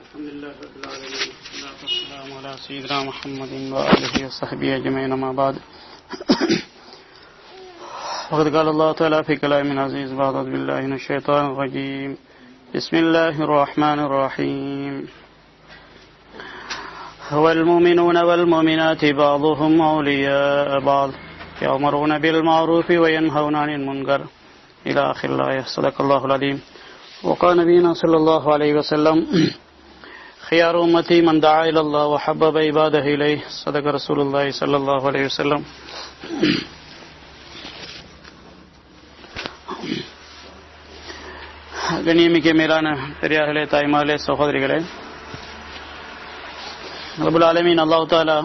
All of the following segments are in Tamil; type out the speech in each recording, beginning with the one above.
Alhamdulillah Rabbil Alamin. Salatu wassalamu ala Sayyidina Muhammadin wa alihi wa sahbihi ajma'in, amma ba'd. وقد قال الله تعالى في كلام عزيز بعد أعوذ بالله من الشيطان الرجيم. بسم الله الرحمن الرحيم. والمؤمنون والمؤمنات بعضهم أولياء بعض يأمرون بالمعروف وينهون عن المنكر إلى آخر الآية. صدق الله العظيم. وقال نبينا صلى الله عليه وسلم خيار أمتي من دعا إلى الله وحبب عباده إليه. صدق رسول الله صلى الله عليه وسلم. கண்ணியமிக்க மேலான பெரியார்களே, தாய்மார்களே, சகோதரிகளே, ரப்புல் ஆலமீன் அல்லாஹ் தஆலா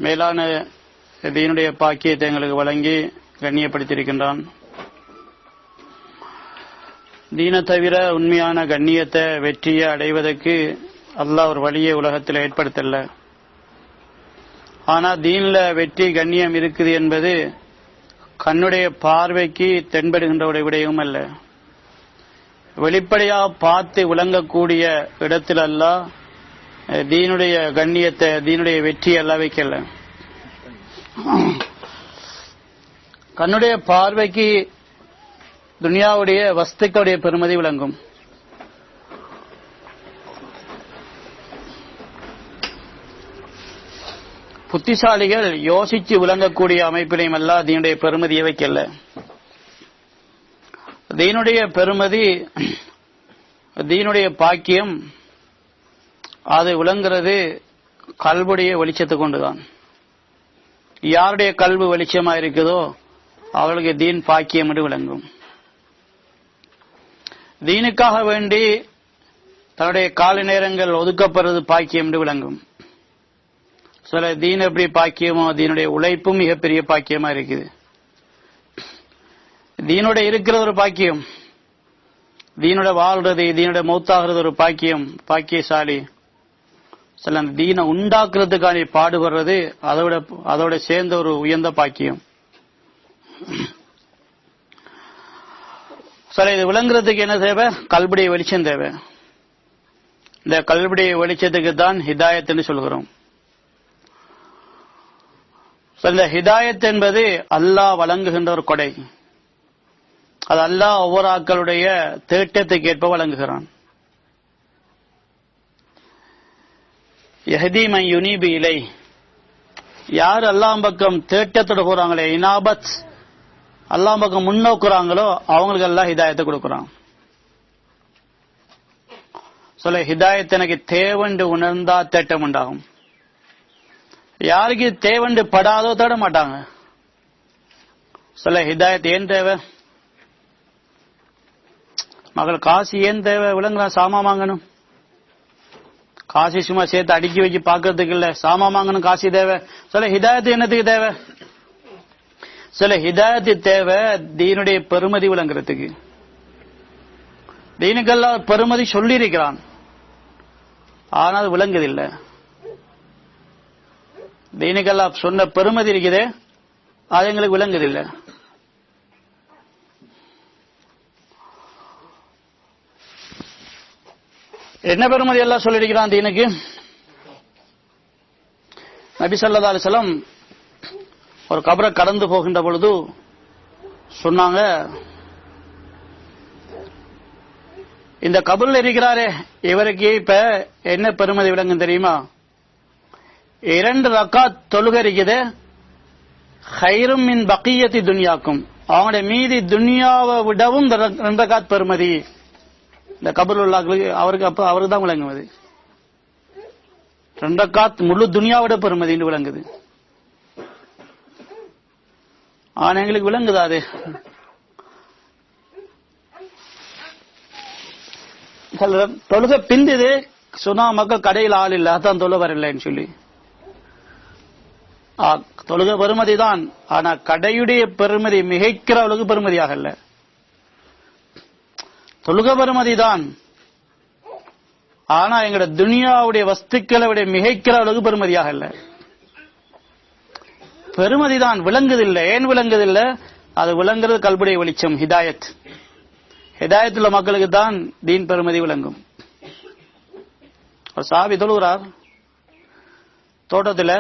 மேலான தீனுடைய பாக்கியத்தை எங்களுக்கு வழங்கி கண்ணியப்படுத்தியிருக்கின்றான். தீனை தவிர உண்மையான கண்ணியத்தை வெற்றியை அடைவதற்கு அல்லாஹ் ஒரு வழியை உலகத்தில் ஏற்படுத்தல. ஆனா தீன்ல வெற்றி கண்ணியம் இருக்குது என்பது கண்ணுடைய பார்வைக்கு தென்படுகின்ற ஒரு விடயமும் அல்ல. வெளிப்படையாக பார்த்து விளங்கக்கூடிய இடத்தில் அல்லாஹ் தீனுடைய கண்ணியத்தை, தீனுடைய வெற்றி எல்லாம் வைக்கல. கண்ணுடைய பார்வைக்கு துனியாவுடைய வஸ்துக்களுடைய பெருமதி விளங்கும். புத்திசாலிகள் யோசிச்சு விளங்கக்கூடிய அமைப்பிலையும் அல்ல தீனுடைய பெருமதியை வைக்கல. தீனுடைய பெருமதி, தீனுடைய பாக்கியம் அது விளங்குறது கல்வுடைய வெளிச்சத்தை கொண்டுதான். யாருடைய கல்வு வெளிச்சமா இருக்குதோ அவர்களுக்கு தீன் பாக்கியம் என்று விளங்கும். தீனுக்காக வேண்டி தன்னுடைய கால நேரங்கள் ஒதுக்கப்படுறது பாக்கியம் என்று விளங்கும். சில தீன் எப்படி பாக்கியமோ தீனுடைய உழைப்பும் மிகப்பெரிய பாக்கியமா இருக்குது. தீனோட இருக்கிற ஒரு பாக்கியம், தீனோட வாழ்றது, தீனோட மௌத்தாகிறது ஒரு பாக்கியம், பாக்கியசாலி. சில அந்த தீனை உண்டாக்குறதுக்கான பாடுபடுறது அதோட சேர்ந்த ஒரு உயர்ந்த பாக்கியம். சில இது விளங்குறதுக்கு என்ன தேவை? கல்புடைய வெளிச்சம் தேவை. இந்த கல்புடைய வெளிச்சத்துக்கு தான் ஹிதாயத் என்று சொல்கிறோம். இந்த ஹிதாயத் என்பது அல்லாஹ் வழங்குகின்ற ஒரு கொடை. அது அல்லாஹ் ஒவ்வொரு ஆக்களுடைய தேட்டத்துக்கு ஏற்ப வழங்குகிறான். யஹ்தி மன் யுனீபு இலை, யார் அல்லாஹ் பக்கம் தேட்டத்தோட போறாங்களே, இனாபத், அல்லாஹ் பக்கம் முன்னோக்குறாங்களோ அவங்களுக்கு அல்லாஹ் ஹிதாயத்தை கொடுக்குறான். சொல்ல ஹிதாயத் எனக்கு தேவண்டு உணர்ந்தா தேட்டம் உண்டாகும். யாருக்கு தேவண்டு படாதோ தேட மாட்டாங்க. சொல்ல ஹிதாயத் ஏன் தேவை? மகள் காசு ஏன் தேவை? விளங்குறா, சாமா வாங்கணும். காசு சும்மா சேர்த்து அடுக்கி வச்சு பாக்குறதுக்கு இல்ல, சாமா வாங்கணும், காசு தேவை. சொல்ல ஹிதாயத்து என்னத்துக்கு தேவை? சொல்ல ஹிதாயத்து தேவை தீனுடைய பெருமதி விளங்குறதுக்கு. தீனுக்கெல்லாம் பெருமதி சொல்லி இருக்கிறான், ஆனால் விளங்குதில்லை. தீனுக்கெல்லாம் சொன்ன பெருமதி இருக்குதே, அது எங்களுக்கு விளங்குதில்லை. என்ன பெருமதி எல்லாம் சொல்லியிருக்கிறான் தீனுக்கு? நபி ஸல்லல்லாஹு அலைஹி வஸல்லம் ஒரு கபரை கடந்து போகின்ற பொழுது சொன்னாங்க, இந்த கபரில் இருக்கிறாரே இவருக்கு இப்ப என்ன பெருமதி விளங்கும் தெரியுமா? 2 ரக்காத் தொழுகை இருக்குது, ஹைரும் மின் பக்கியத்தி துன்யாக்கும், அவங்களுடைய மீதி துன்யாவை விடவும் 2 ரக்காத் பெருமதி இந்த கபர் உள்ளாக்களுக்கு. அவருக்கு தான் விளங்குவது. 2 ரக்காத் முழு துன்யாவோட பெருமதி என்று விளங்குது. ஆனா எங்களுக்கு விளங்குதா? அது தொழுகை பிந்துது சொன்னா மக்கள் கடையில் ஆள் இல்லை, அதான் தொழுகை வரலைன்னு சொல்லி. தொழுகை பெருமதி தான், ஆனா கடையுடைய பெருமதி மிகைக்கிற அளவுக்கு பெருமதியாக இல்ல. தொழுகை பெருமதி தான், ஆனா எங்கட துனியாவுடைய வஸ்துக்களை விட மிகைக்கிற அளவுக்கு பெருமதியாக இல்ல. பெருமதிதான், விளங்குதில்லை. ஏன் விளங்குதில்லை? அது விளங்குறது கல்புடைய வெளிச்சம், ஹிதாயத். ஹிதாயத்துள்ள மக்களுக்கு தான் தீன் பெருமதி விளங்கும். ஒரு சாபி தொழுகிறார், தோட்டத்தில்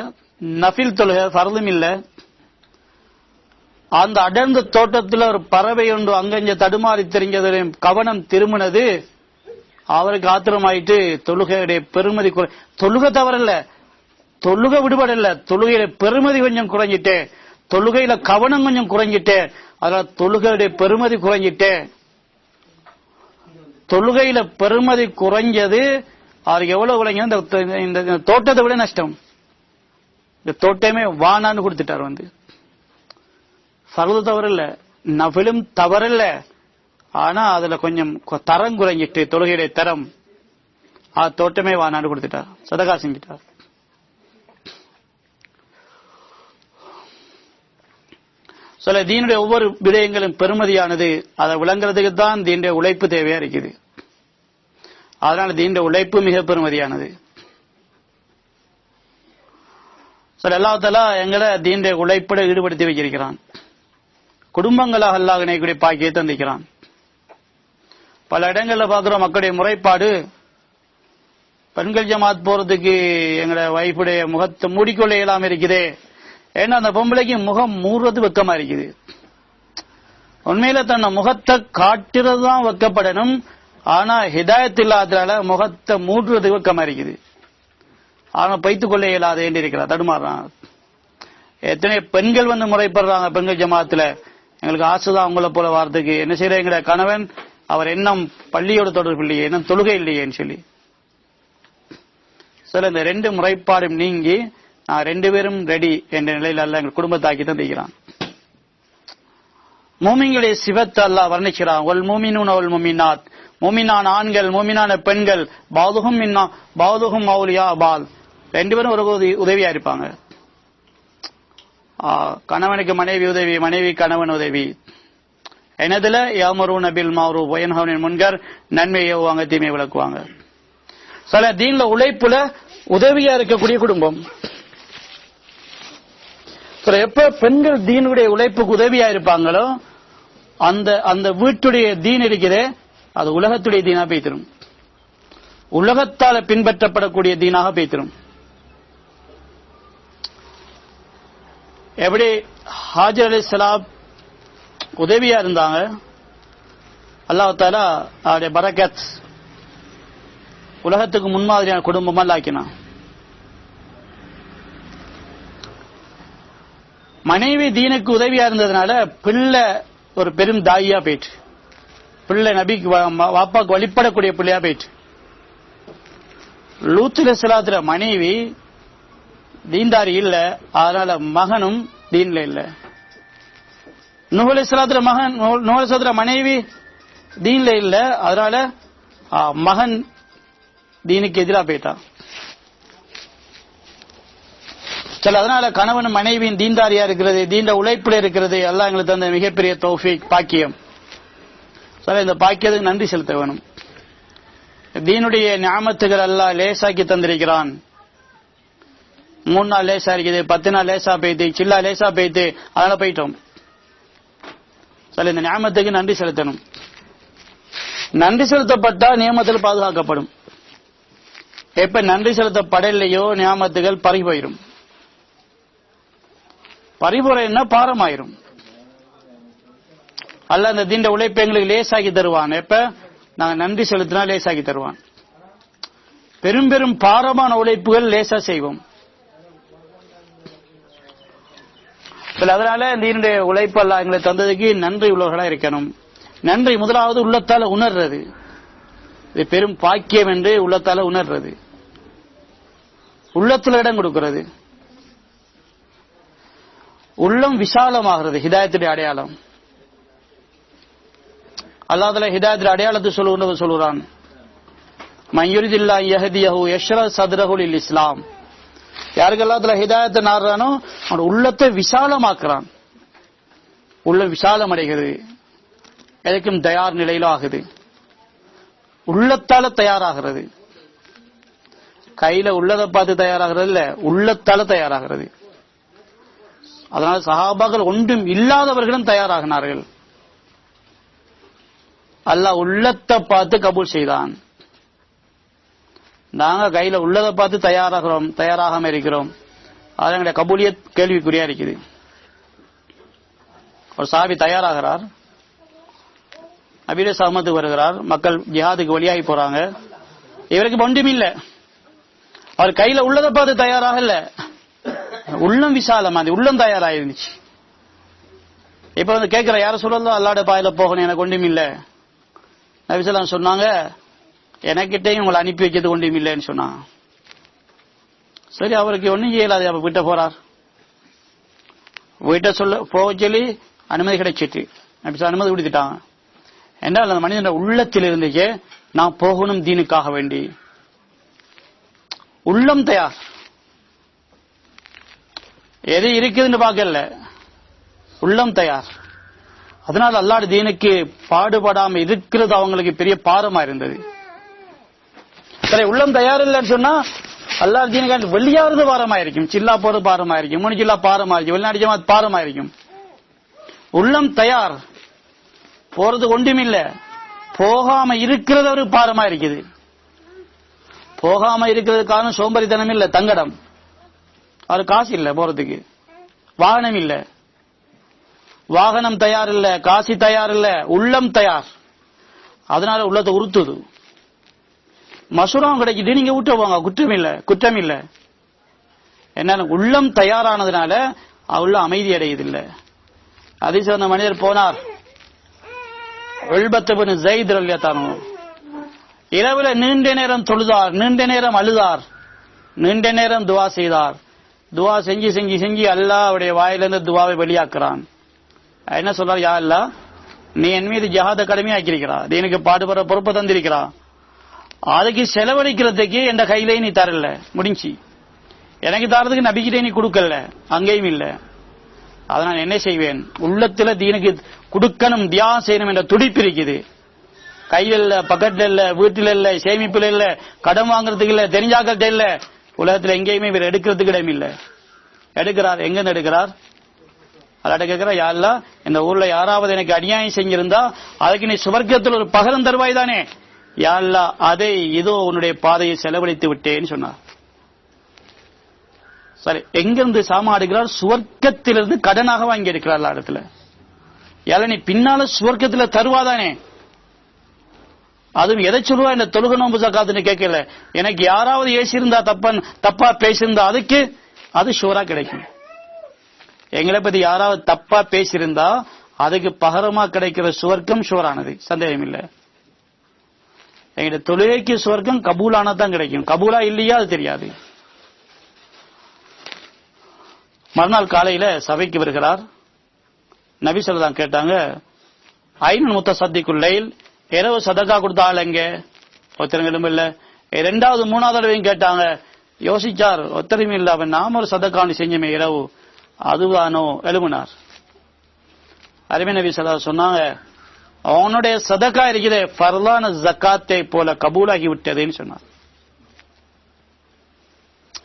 நஃபில் தொழுக ஃபர்லும் இல்ல. அந்த அடர்ந்த தோட்டத்தில் ஒரு பறவை ஒன்று அங்கஞ்ச தடுமாறி தெரிஞ்சது, கவனம் திரும்பினது. அவருக்கு ஆத்திரமாயிட்டு தொழுகையுடைய பெருமதி தொழுகை தவறல்ல, தொழுகை விடுபடல, தொழுகையில பெருமதி கொஞ்சம் குறைஞ்சிட்டே, தொழுகையில கவனம் கொஞ்சம் குறைஞ்சிட்டே, அதனால தொழுகையுடைய பெருமதி குறைஞ்சிட்டே. தொழுகையில பெருமதி குறைஞ்சது அவருக்கு எவ்வளவு குறைஞ்சது, இந்த தோட்டத்தை விட நஷ்டம். இந்த தோட்டமே வானான்னு கொடுத்துட்டார். வந்து ஃபர்து தவறில்ல, நஃபிலும் தவறில்ல, ஆனா அதுல கொஞ்சம் தரம் குறைஞ்சிட்டு, தொழுகையுடைய தரம், தோட்டமே வானான்னு கொடுத்துட்டார், சதகா செஞ்சிட்டார். சில தீனுடைய ஒவ்வொரு விடயங்களும் பெருமதியானது. அதை விளங்குறதுக்கு தான் தீனுடைய உழைப்பு தேவையா இருக்குது. அதனால தீனுடைய உழைப்பு மிக பெருமதியானது. சில எல்லாத்தால எங்களை தீனுடைய உழைப்பட ஈடுபடுத்தி வச்சிருக்கிறான். குடும்பங்களாக அல்லாஹ் இணைக்கூடிய பாக்கியத்தை தந்திக்கிறான். பல இடங்கள்ல பாக்குறோம் மக்களுடைய முறைப்பாடு, பெண்கள் ஜமாத் போறதுக்கு எங்களோட வைஃபுடைய முகத்தை மூடிக்கொள்ள இயலாம இருக்குதே. ஏன்னா அந்த பொம்பளைக்கு முகம் மூடுறது வெக்கமா இருக்குது. உண்மையில தன்னை முகத்தை காட்டுறது தான் வெக்கப்படணும். ஆனா ஹிதாயத் இல்லாததால முகத்தை மூடுறது வெக்கமா இருக்குது. ஆனா பைத்துக் கொள்ள இயலாத வேண்டி இருக்கிறார், தடுமாறான். எத்தனை பெண்கள் வந்து முறைப்படுறாங்க பெண்கள் ஜமாத்துல, எங்களுக்கு ஆசைதான் உங்களை போல வார்த்தைக்கு, என்ன செய்யற எங்கட கணவன் அவர் இன்னும் பள்ளியோட தொடர்பு இல்லையே, இன்னும் தொழுகை இல்லையேன்னு சொல்லி. சில இந்த ரெண்டு முறைப்பாடும் நீங்கி நான் ரெண்டு பேரும் ரெடி என்ற நிலையில் அல்ல எங்கள் குடும்பத்தாக்கி தான் தைக்கிறான். மூமின்களுடைய சிவத்தை அல்லாஹ் வர்ணிக்கிறான். ஒல் மூமினூன ஒல் மூமினாத், மூமினான ஆண்கள் மூமினான பெண்கள், பாதுகும் மின்னா பாதுகும் மௌலியா பால், ரெண்டு பேரும் ஒரு உதவியா இருப்பாங்க. கணவனுக்கு மனைவி உதவி, மனைவி கணவன் உதவி. என்னதுல யாமரூன பில் மஅரூஃப் வ யன்ஹவுன அனில் முன்கர், நன்மையை ஏவுவாங்க தீமையை விளக்குவாங்க. சில தீன்ல உழைப்புல உதவியா இருக்கக்கூடிய குடும்பம். எப்ப பெண்கள் தீனுடைய உழைப்புக்கு உதவியா இருப்பாங்களோ அந்த அந்த வீட்டுடைய தீன் இருக்கிறே அது உலகத்துடைய தீனா பேய்த்திரும், உலகத்தால பின்பற்றப்படக்கூடிய தீனாக பேய்த்திரும். எப்படி ஹாஜர் அலைஹிஸ்ஸலாம் உதவியா இருந்தாங்க, அல்லாஹ் தஆலா அவருடைய பரக்கத் உலகத்துக்கு முன்மாதிரியான குடும்பமா ஆக்கினான். மனைவி தீனுக்கு உதவியா இருந்ததுனால பிள்ளை ஒரு பெரும் தாயியா போயிட்டு, பிள்ளை நபிக்கு வாப்பாக்கு வழிபடக்கூடிய பிள்ளையா போயிட்டு. லூத் அலைஹிஸ்ஸலாத்துல மனைவி தீன்தாரி இல்ல, அதனால மகனும் தீன்ல இல்ல. நூஹ் அலைஹிஸ்ஸலாத்துல நூஹ் அலைஹிஸ்ஸலாத்துல மனைவி தீன்ல இல்ல, அதனால மகன் தீனுக்கு எதிராக போயிட்டான். சில அதனால கணவன் மனைவியின் தீன்தாரியா இருக்கிறது, தீண்ட உழைப்புல இருக்கிறது, எல்லாம் எங்களுக்கு தந்த மிகப்பெரிய தௌஃபீக் பாக்கியம். இந்த பாக்கியத்துக்கு நன்றி செலுத்த வேணும். தீனுடைய நியாமத்துகள் எல்லாம் லேசாக்கி தந்திருக்கிறான். 3 நாள் லேசா இருக்குது, 10 நாள் லேசா போயிட்டு, சில்லா லேசா போயிட்டு, அதனால போயிட்டோம். இந்த நியாமத்துக்கு நன்றி செலுத்தணும். நன்றி செலுத்தப்பட்டா நியமத்தில் பாதுகாக்கப்படும். எப்ப நன்றி செலுத்தப்படலையோ நியாமத்துகள் பறி போயிடும். பறிபுரைன்னா பாரமாயிரும். அல்ல அந்த தீண்ட உழைப்பு எங்களுக்கு லேசாக்கி தருவான். எப்ப நாங்க நன்றி செலுத்தினா லேசாக்கி தருவான். பெரும் பெரும் பாரமான உழைப்புகள் லேசா செய்வோம். அதனால தீனுடைய உழைப்பு எல்லாம் எங்களை தந்ததுக்கு நன்றி உள்ளவர்களா இருக்கணும். நன்றி முதலாவது உள்ளத்தால உணர்றது, இது பெரும் பாக்கியம் என்று உள்ளத்தால உணர்றது, உள்ளத்துல இடம் கொடுக்கிறது, உள்ளம் விசாலமாகிறது. ஹிதாயத்துடைய அடையாளம். அல்லாஹ் ஹிதாயத்துடைய அடையாளத்தை சொல்லுறான். மன்யுரிதில்லாஹி யஹ்தியஹு யஷ்ரஹ் ஸத்ரஹு லில் இஸ்லாம். யாருக்கு அல்லாஹ் ஹிதாயத்தை நாடுறானோ அவன் உள்ளத்தை விசாலமாக்குறான். உள்ளம் விசாலம் அடைகிறது, எதற்கும் தயார் நிலையில ஆகுது. உள்ளத்தால தயாராகிறது. கையில உள்ளதை பார்த்து தயாராகிறது இல்ல, உள்ளத்தால தயாராகிறது. அதனால சஹாபாக்கள் ஒன்றும் இல்லாதவர்களும் தயாராகினார்கள். அல்லாஹ் உள்ளத்தை பார்த்து கபூல் செய்தான். நாங்க கையில உள்ளதை பார்த்து தயாராகாம இருக்கிறோம். அது எங்களுடைய கபூலியத் கேள்விக்குறியா இருக்குது. ஒரு சாபி தயாராகிறார், நபியுடைய சமத்துக்கு வருகிறார், மக்கள் ஜிஹாதுக்கு வழியாகி போறாங்க, இவருக்கு ஒன்றும் இல்ல, அவர் கையில உள்ளதை பார்த்து தயாராக இல்ல, உள்ளம் விசாலம், அது உள்ளம் தயாராயிருந்துச்சு. இப்ப வந்து கேட்கிற யார சொல்லலாம், அல்லாட பாயில போகணும், எனக்கு ஒன்றும் இல்ல. நபிசல்லாம் சொன்னாங்க, எனக்கிட்டையும் உங்களை அனுப்பி வைக்கிறது ஒன்றும் இல்லைன்னு சொன்னாங்க. சரி, அவருக்கு ஒன்னும் செய்யலாது, அப்ப வீட்டை போறார். வீட்டை போக சொல்லி அனுமதி கிடைச்சிட்டு நபி அனுமதி கொடுத்துட்டாங்க. என்றால் அந்த மனிதன் உள்ளத்தில் இருந்துச்சு, நான் போகணும் தீனுக்காக வேண்டி, உள்ளம் தயார். எது இருக்குதுன்னு பார்க்கல, உள்ளம் தயார். அதனால அல்லாஹ் தீனுக்கு பாடுபடாம இருக்கிறது அவங்களுக்கு பெரிய பாரமா இருந்தது. சரி, உள்ளம் தயார் இல்லைன்னு சொன்னா அல்லாஹ் தீனுக்கு வெளியாவது பாரமாயிருக்கும், சில்லா போறது பாரமாயிருக்கும், மூணு சில்லா பாரமாயிருக்கும், வெளிநாடு ஜமாத் பாரமாயிருக்கும். உள்ளம் தயார், போறது ஒன்றுமில்ல, போகாம இருக்கிறது ஒரு பாரமா இருக்குது. போகாம இருக்கிறதுக்கான சோம்பரித்தனம் இல்ல, தங்கடம். அவர் காசு இல்ல போறதுக்கு, வாகனம் இல்ல, வாகனம் தயார் இல்ல, காசி தயார் இல்ல, உள்ளம் தயார். அதனால உள்ளத்தை உறுத்துது. மசூரம் கிடைக்குது, நீங்க விட்டு போங்க, குற்றம் இல்ல. என்ன, உள்ளம் தயாரானதுனால உள்ள அமைதி அடையுது இல்ல. அதை சொன்ன மனிதர் போனார், இரவுல நீண்ட நேரம் தொழுதார், நீண்ட நேரம் அழுதார், நீண்ட நேரம் துவா செய்தார். துவா செஞ்சு செஞ்சு செஞ்சு அல்லாஹ் அவருடைய வாயிலிருந்து துவாவை வெளியாக்குறான். என்ன சொல்றார், யா அல்லாஹ், நீ என் மீது ஜஹாத கடமையாக்கியிருக்கிறா, எனக்கு பாடுபடுற பொறுப்பை தந்திருக்கிறா, அதுக்கு செலவழிக்கிறதுக்கு என் கையிலே நீ தரல, முடிஞ்சு. எனக்கு தரதுக்கு நபிக்கிட்டே நீ கொடுக்கல, அங்கேயும் இல்ல. அதனால் என்ன செய்வேன், உள்ளத்துல தீனுக்கு கொடுக்கணும், தியாகம் செய்யணும் என்ற துடிப்பு இருக்குது. கையில் இல்ல, பக்கத்துல இல்ல, வீட்டில் இல்ல, சேமிப்புல இல்ல, கடன் வாங்குறதுக்கு இல்ல, தெரிஞ்சாக்கிட்ட இல்ல, உலகத்துல எங்கேயுமே இவர் எடுக்கிறதுக்கு இடம் இல்ல. எடுக்கிறார், எங்க எடுக்கிறார், அல்லாட்ட கேட்கிறார், யா அல்லாஹ், இந்த ஊர்ல யாராவது எனக்கு அநியாயம் செஞ்சிருந்தா அதுக்கு நீ சுவர்க்கத்தில் ஒரு பகரம் தருவாய் தானே, யா அல்லாஹ், அதை இதோ உன்னுடைய பாதையை செலவழித்து விட்டேன்னு சொன்னார். சரி, எங்கிருந்து சாமா எடுக்கிறார், சுவர்க்கத்திலிருந்து கடனாக வாங்கி எடுக்கிறார் எல்லா இடத்துல. யால நீ பின்னால சுவர்க்கத்துல தருவாதானே, அதுவும் எதை சொல்லுவா, இந்த தொழுகை நோன்பு ஜக்காத்துன்னு கேட்கல, எனக்கு யாராவது ஏசியிருந்தா, தப்பா பேசியிருந்தா அதுக்கு அது ஷூரா கிடைக்கும். எங்களை பத்தி யாராவது தப்பா பேசியிருந்தா அதுக்கு பகரமா கிடைக்கிற சுவர்க்கம் ஷூரானது, சந்தேகம் இல்லை. எங்க தொழுகைக்கு சுவர்க்கம் கபூலானதான் கிடைக்கும், கபூலா இல்லையா அது தெரியாது. மறுநாள் காலையில சபைக்கு வருகிறார். நபி ஸல்லல்லாஹு கேட்டாங்க, ஐநூல் முத்தசத்திக்குள்ளையில் இரவு சதக்கா கொடுத்த ஆள் எங்க, ஒருத்தரும் இல்ல. இரண்டாவது மூணாவது தடவையும் கேட்டாங்க, யோசிச்சார், ஒத்தரையும் இல்ல. அவன் நாம ஒரு சதக்கான்னு செஞ்சமே இரவு, அதுவானோ எழுமினார். அருமை நபி ஸல்லல்லாஹு அலைஹி சொன்னாங்க, அவனுடைய சதக்கா இருக்கிற ஃபர்லான ஜக்காத்தை போல கபூலாகி விட்டதுன்னு சொன்னார்.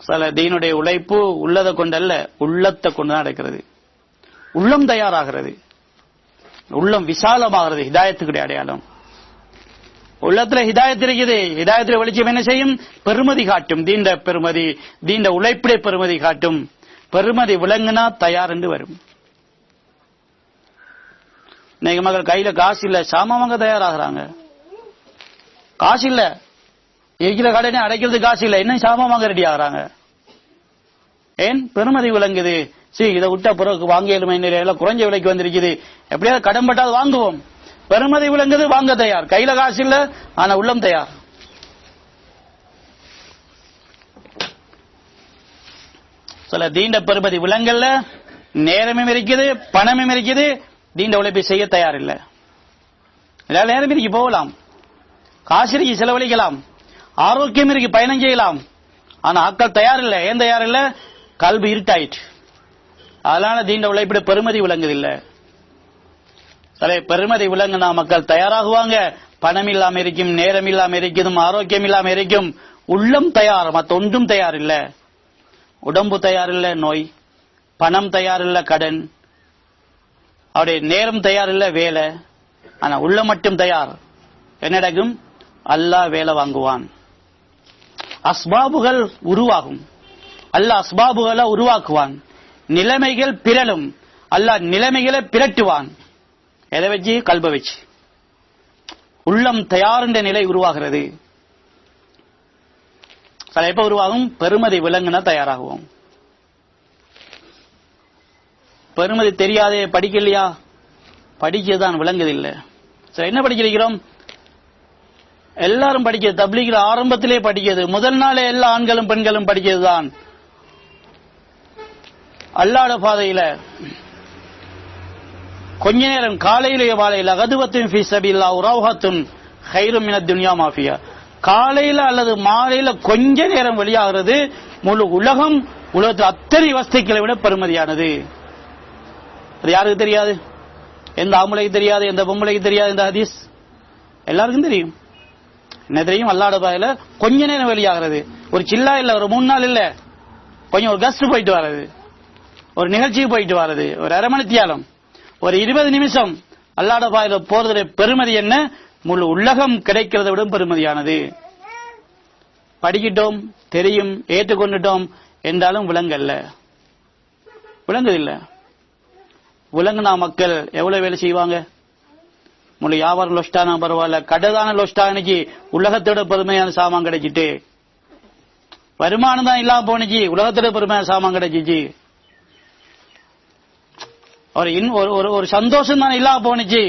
சில தீனுடைய உழைப்பு உள்ளதை கொண்டல்ல, உள்ளத்தை கொண்டுதான் நடக்கிறது. உள்ளம் தயாராகிறது, உள்ளம் விசாலமாகிறது, ஹிதாயத்துக்குடைய அடையாளம். உள்ளத்துல ஹிதாயத் இருக்குது, ஹிதாயத்துல வெளிச்சம் என்ன செய்யும், பெருமதி காட்டும், தீண்ட பெருமதி, தீண்ட உழைப்புடைய பெருமதி காட்டும். பெருமதி விளங்குனா தயார் என்று வரும். இன்னைக்கு மக்கள் கையில காசு இல்ல, சாமான் வாங்க தயாராகிறாங்க. காசு இல்ல, இருக்கிற கடனை அடைக்கிறது காசு இல்ல, இன்னும் சாமான் வாங்க ரெடி ஆகிறாங்க. ஏன், பெருமதி விளங்குது. சரி, இதை விட்டா பிறகு வாங்க எல்லாம் குறைஞ்ச விலைக்கு வந்திருக்குது, எப்படியாவது கடன் பட்டாது வாங்குவோம். பெருமதி விளங்குது, வாங்க தயார். கையில காசு இல்ல, ஆனா உள்ளம் தயார். சில தீண்ட பெருமதி விலங்கல்ல, நேரமும் இருக்குது, பணமும் இருக்குது, தீண்ட உழைப்பை செய்ய தயார் இல்ல. நேரம் இருக்கு, போகலாம், காசு இருக்கு, செலவழிக்கலாம், ஆரோக்கியம் இருக்கு, பயணம் செய்யலாம். ஆனா ஆட்கள் தயார் இல்ல. ஏன் தயார் இல்ல, கல்வி இருட்டாயிற்று. அதனால தீண்ட உழைப்பிட பெருமதி விளங்குது இல்ல. சரி, பெருமதி விளங்குனா மக்கள் தயாராகுவாங்க. பணம் இல்லாம இருக்கும், நேரம் இல்லாம இருக்கும், ஆரோக்கியம் இல்லாம இருக்கும், உள்ளம் தயார், மத்த ஒன்றும் தயார் இல்ல. உடம்பு தயார் இல்ல, நோய். பணம் தயார் இல்ல, கடன். அவருடைய நேரம் தயார் இல்ல, வேலை. ஆனா உள்ள மட்டும் தயார். என்ன நடக்கும்? அல்லாஹ் வேலை வாங்குவான். அஸ்பாபுகள் உருவாகும். அல்லாஹ் அஸ்பாபுகளை உருவாக்குவான். நிலைமைகள் பிறலும். அல்லாஹ் நிலைமைகளை பிரட்டுவான். எதை வச்சு? கல்ப வச்சு. உள்ளம் தயாரின்ற நிலை உருவாகிறது. எப்ப உருவாகும்? பெருமதி விளங்குனா தயாராகுவோம். பெருமதி தெரியாதே, படிக்கலையா? படிக்கதான் விளங்குதில்லை. சரி, என்ன படிக்கிறோம்? எல்லாரும் படிக்கிறது. தப்லீக்ல ஆரம்பத்திலே படிக்கிறது. முதல் நாளே எல்லா ஆண்களும் பெண்களும் படிக்கிறதுதான். அல்லாஹ்வுடைய பாதையில கொஞ்ச நேரம் காலையிலேயே வாழையில கதுவத்துன் ஃபீ ஸபீலில்லாஹ் ரௌஹத்துன் கைரும் மினத் துன்யா மா ஃபியா. காலையில அல்லது மாலையில கொஞ்ச நேரம் வெளியாகிறது முழு உலகத்தில் அத்தனை வஸ்துக்களை விட பெருமதியானது. அது யாருக்கு தெரியாது? எந்த ஆம்பளைக்கு தெரியாது, எந்த பொம்பளைக்கு தெரியாது இந்த ஹதீஸ்? எல்லாருக்கும் தெரியும். என்ன தெரியும்? அல்லாஹ்வுடைய பாதையில கொஞ்ச நேரம் வெளியாகிறது. ஒரு சில்லா இல்ல, ஒரு 3 நாள் இல்ல, கொஞ்சம் ஒரு கஸ்ட் போயிட்டு வர்றது, ஒரு நிகழ்ச்சிக்கு போயிட்டு வர்றது, ஒரு அரை மணி தியாலம், ஒரு 20 நிமிஷம் அல்லாஹ்வுடைய பாதையில போறதுடைய பெருமதி என்ன? முழு உலகம் கிடைக்கிறத விட பெருமதியானது. படிக்கிட்டோம், தெரியும், ஏற்றுக்கொண்டுட்டோம் என்றாலும் விளங்கல்ல, விளங்குதில்லை. விளங்குனா மக்கள் எவ்வளவு வேலை செய்வாங்க? முழு வியாபாரம் லொஸ்டானா பரவாயில்ல, கடைதான லொஸ்டானிக்கு உலகத்தோட பெருமையான சாமான் கிடைச்சிட்டு, வருமானம் தான் இல்லாம போனிச்சு, உலகத்தோட பெருமையான சாமான் கிடைச்சிச்சு. ஒரு சந்தோஷம் தான் இல்லாம போனிச்சு,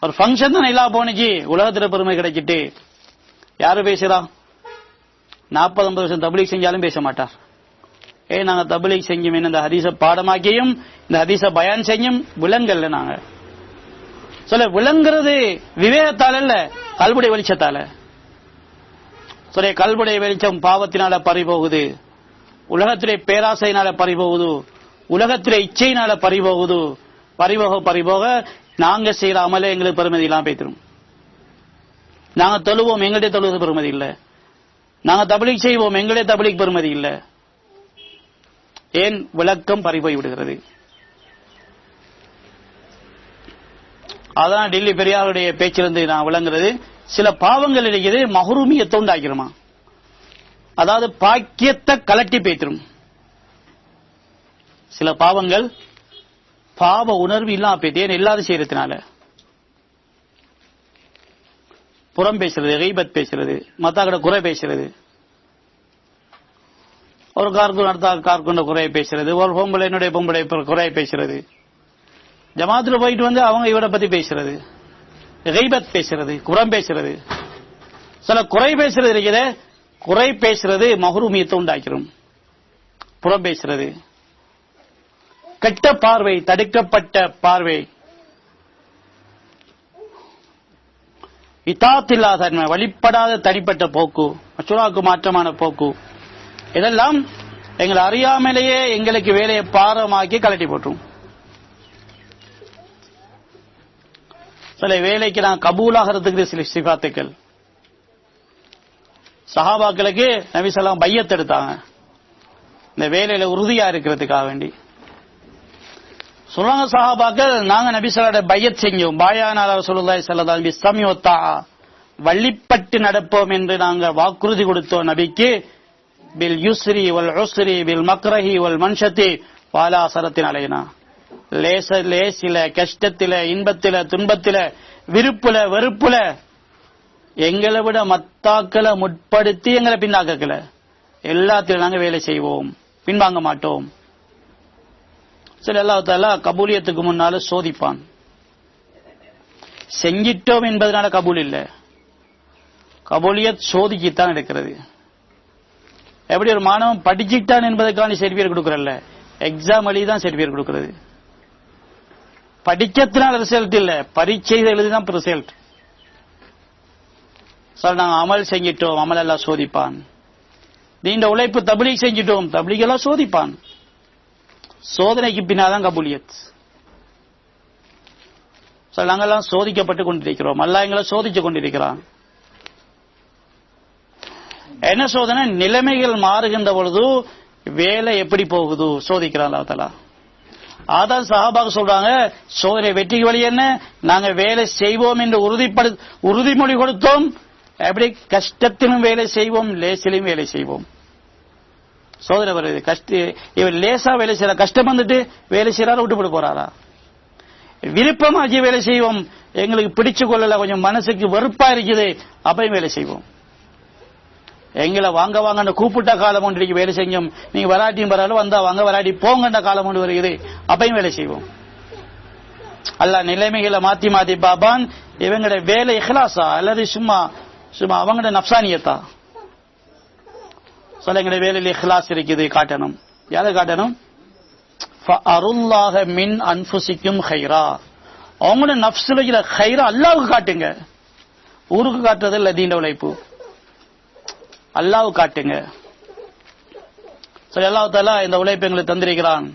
ஒரு ஃபங்க்ஷன் தான் இல்லாம போனிச்சு, உலகத்தோட பெருமை கிடைச்சிட்டு. யாரு பேசுறா? 40-50 வருஷம் தப்லீக் செஞ்சாலும் பேச மாட்டார். நாங்க தப்லீக் செஞ்சும், இந்த ஹதீஸ பாடமாக்கியும் இந்த ஹதீஸ பயான் செஞ்சும் விளங்கல்ல. நாங்க சொல்ல விளங்குறது விவேகத்தால் அல்ல, கல்புடைய வெளிச்சத்தால. சொல்ல கல்புடைய வெளிச்சம் பாவத்தினால பறிபோகுது, உலகத்திலே பேராசையினால பறிபோகுது, உலகத்திலே இச்சையினால பறிபோகுது. பறிபோக நாங்க செய்யற அமலே எங்களுக்கு பெருமதி இல்லாம பேத்துரும். நாங்க தொழுவோம், எங்களுடைய தொழுவது பெருமதி இல்ல. நாங்க தப்லீக் செய்வோம், எங்களுடைய தப்லீக் பெருமதி இல்ல. ஏன்? விளக்கம் பறிபோய் விடுகிறது. அதான் டெல்லி பெரியாருடைய பேச்சிலிருந்து நான் விளங்குறது, சில பாவங்கள் இருக்குது மஹ்ரூமியத்தை உண்டாக்கிறோமா, அதாவது பாக்கியத்தை கலட்டி பேத்துரும். சில பாவங்கள் பாவ உணர்வு இல்லாம பேத்து, ஏன்? எல்லாரும் செய்யறதுனால. புறம் பேசுறது, கீபத் பேசுறது, மத்தாக்கிட்ட குறை பேசுறது, ஒரு கார்குண்ட குறைய பேசுறது, ஒரு பொம்பளை என்னுடைய பொம்பளை குறைய பேசுறது, ஜமாத்துல போயிட்டு வந்து அவங்க இவரை பத்தி பேசுறது, கீபத் பேசுறது, குறம் பேசுறது. சில குறை பேசுறது இருக்கிற, குறை பேசுறது மஹ்ரூமியத்தை உண்டாக்கிறோம். புறம் பேசுறது, கெட்ட பார்வை, தடுக்கப்பட்ட பார்வை, இத்தாத்தில்லாத தன்மை, வழிபடாத தனிப்பட்ட போக்கு, மற்றவர்களுக்கு மாற்றமான போக்கு, இதெல்லாம் எங்களை அறியாமலேயே எங்களுக்கு வேலையை பாரமாக்கி கலட்டி போட்டுரும். சில வேலைக்கு நான் கபூலாகிறதுக்கு சில சிபாத்துக்கள். சஹாபாக்களுக்கு நபி ஸல்லல்லாஹு பையத் எடுத்தாங்க, இந்த வேலையில உறுதியா இருக்கிறதுக்காக வேண்டி. சொல்றாங்க சஹாபாக்கள், நாங்க நபி ஸல்லல்லாஹு பையத் செஞ்சோம், பாயானா ரசூலுல்லாஹி ஸல்லல்லாஹு அலைஹி வஸல்லம் வத்தா, வள்ளிப்பட்டு நடப்போம் என்று நாங்க வாக்குறுதி கொடுத்தோம் நபிக்கு. பில் யுஸ்ரி வல் உஸ்ரி பில் மக்ரஹி வல் மன்ஷதி வாலா சரத்தின் அலைனா, லேசில, கஷ்டத்தில, இன்பத்தில, துன்பத்தில, விருப்புல, வெறுப்புல எங்களை விட மத்தாக்களை முற்படுத்தி எங்களை பின்னாக்கல, எல்லாத்திலும் நாங்க வேலை செய்வோம், பின்வாங்க மாட்டோம். சரி, அல்லாஹ் தஆலா கபூலியத்துக்கு முன்னால சோதிப்பான். செஞ்சிட்டோம் என்பதனால கபூல் இல்ல, கபூலியத் சோதிச்சுத்தான் எடுக்கிறது. எப்படி ஒரு மாணவன் படிச்சுட்டான் என்பதற்கான சர்டிபிகேட் கொடுக்கறல்ல, எக்ஸாம் எழுதி தான் சர்டிபிகேட் கொடுக்கிறது. படிச்சதுனால ரிசல்ட் இல்ல, பரீட்சை எழுதிதான் ரிசல்ட். சார் நாங்க அமல் செஞ்சிட்டோம், அமல் எல்லாம் சோதிப்பான். நீண்ட உழைப்பு தப்லீக் செஞ்சிட்டோம், தப்லீக் எல்லாம் சோதிப்பான். சோதனைக்கு பின்னாதான் கபூலியத். சார் நாங்கெல்லாம் சோதிக்கப்பட்டு கொண்டிருக்கிறோம், அல்லாஹ் எங்களை சோதிச்சு கொண்டிருக்கிறான். என்ன சோதனை? நிலைமைகள் மாறுகின்ற பொழுது வேலை எப்படி போகுது சோதிக்கிறான் அல்லாஹ் தஆலா. அதான் சஹாபாக சொல்றாங்க, சோதனை வெற்றிக்கு வழி என்ன, நாங்க வேலை செய்வோம் என்று உறுதிமொழி கொடுத்தோம். எப்படி கஷ்டத்திலும் வேலை செய்வோம், லேசிலும் வேலை செய்வோம். சோதனை வருது, இவர் லேசா வேலை செய்யற, கஷ்டம் வந்துட்டு வேலை செய்யறாரு, விட்டு போறாரா? விருப்பமாகி வேலை செய்வோம், எங்களுக்கு பிடிச்சு கொள்ளல, கொஞ்சம் மனசுக்கு வெறுப்பா இருக்குது, அப்பயும் வேலை செய்வோம். எங்களை வாங்க வாங்க கூப்பிட்ட காலம் ஒன்று வேலை செஞ்சோம், நீங்க வராட்டியும் பரவாயில்ல, வந்தா வாங்க, வராட்டி போங்கன்ற காலம் ஒன்று வருகிறது, அப்பயும் வேலை செய்வோம். அல்லாஹ் நிலைமைகளை மாத்தி மாத்தி பாப்பான். இவங்களோட வேலை இஹ்லாஸா அல்லது சும்மா சும்மா அவங்களோட நப்சானியத்தா? சொல்ல எங்களுடைய வேலையில் இஹ்லாஸ் இருக்குது, காட்டணும். யாரை காட்டணும்? ஃபஅருல்லாஹ மின் அன்ஃபுசிக்கும் கைரா, அவங்களோட நப்சுல கைரா அல்லாஹ்வுக்கு காட்டுங்க. ஊருக்கு காட்டுறது இல்ல, தீண்ட உழைப்பு அல்லாஹ்வுக்கு காட்டுங்க. சரி, அல்லாஹ் தஆலா இந்த உழைப்பு எங்களுக்கு தந்திருக்கிறான்.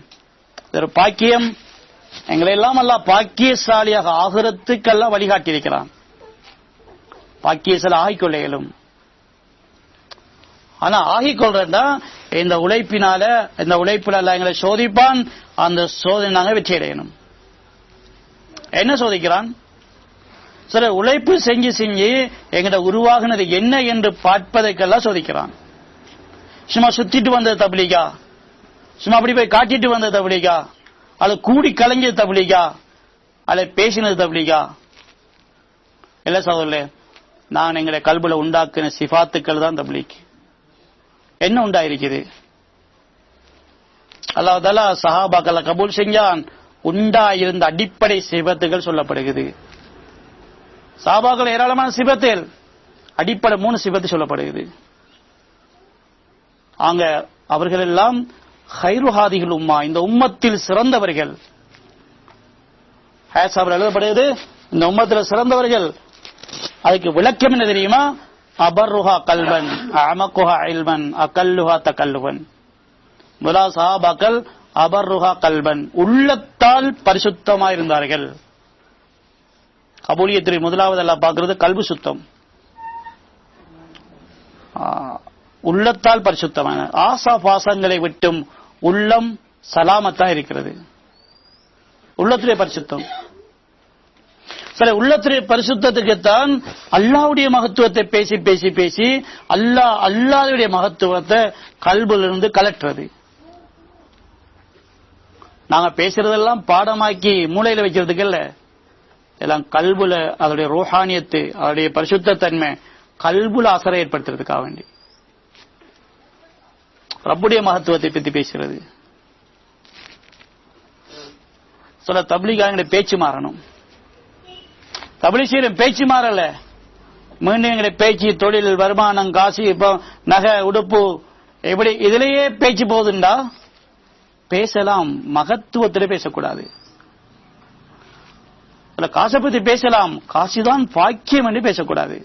ஒரு பாக்கியம். எங்களை எல்லாம் அல்லாஹ் பாக்கியசாலியாக ஆகிரத்துக்கெல்லாம் வழிகாட்டி இருக்கிறான். பாக்கியசாலி ஆகிக்கொள்ள இயலும். ஆனா ஆகிக்கொள்றா இந்த உழைப்பினால, இந்த உழைப்புல எல்லாம் எங்களை சோதிப்பான். அந்த சோதனை நாங்க வெற்றி அடையணும். என்ன சோதிக்கிறான்? சில உழைப்பு செஞ்சு செஞ்சு எங்கிட்ட உருவாகினது என்ன என்று பார்ப்பதற்கெல்லாம் சோதிக்கிறான். சும்மா சுத்திட்டு வந்தது தப்லீகா, சும்மா அப்படி போய் காட்டிட்டு வந்தது தப்லீகா, அது கூடி கலைஞ்சது தப்லீகா, அதை பேசினது தப்லீகா? இல்ல சகோதரர்களே, நான் எங்களை கல்புல உண்டாக்குன சிஃபாத்துக்கள் தான் தப்லீக். என்ன உண்டாயிருக்குது? அல்லாஹ் தஆலா சஹாபாக்களை கபூல் செஞ்சான். உண்டாயிருந்த அடிப்படை சிஃபத்துகள் சொல்லப்படுகிறது. சஹாபாக்கள் ஏராளமான சிஃபத்தில் அடிப்படை 3 சிஃபத்து சொல்லப்படுகிறது. அங்க அவர்கள் எல்லாம் கைரு ஹாதிகள் உம்மா, இந்த உம்மத்தில் சிறந்தவர்கள். ஹேசாபில் எழுதப்படுகிறது, இந்த உம்மத்தில் சிறந்தவர்கள். அதுக்கு விளக்கம் என்ன தெரியுமா? அபர்ருஹா கல்வன், அமக்குஹா இல்மன், அகல்லுஹா தகல்லுவன். முதலா சஹாபாக்கள் அபர்ருஹா கல்வன், உள்ளத்தால் பரிசுத்தமா இருந்தார்கள். கபூலியத்தில் முதலாவது எல்லாம் பார்க்கிறது கல்பு சுத்தம், உள்ளத்தால் பரிசுத்தமான. ஆசா பாசங்களை விட்டும் உள்ளம் சலாமத்தா இருக்கிறது. உள்ளத்திலே பரிசுத்தம். சில உள்ளத்திலே பரிசுத்தத்துக்குத்தான் அல்லாஹ்வுடைய மகத்துவத்தை பேசி பேசி பேசி அல்லாஹ்வுடைய மகத்துவத்தை கல்பிலிருந்து கலட்டுறது. நாங்க பேசுறதெல்லாம் பாடமாக்கி மூளையில வைக்கிறதுக்கு இல்ல, எல்லாம் கல்புல அதோடைய ரூஹானியத்து, அதோடைய பரிசுத்த தன்மை கல்புல அசரை ஏற்படுத்துறதுக்காக வேண்டி ரப்புடைய மகத்துவத்தை பற்றி பேசுறது. சொல்ல தப்லீகாங்களுடைய பேச்சு மாறணும். தப்லீக் செய்யற பேச்சு மாறல, மீண்டும் எங்களுடைய பேச்சு, தொழில், வருமானம், காசு, இப்போ நகை, உடுப்பு, எப்படி இதுலயே பேச்சு போகுதுண்டா பேசலாம், மகத்துவத்திலே பேசக்கூடாது. காசை பத்தி பேசலாம், காசுதான் பாக்கியம் என்று பேசக்கூடாது.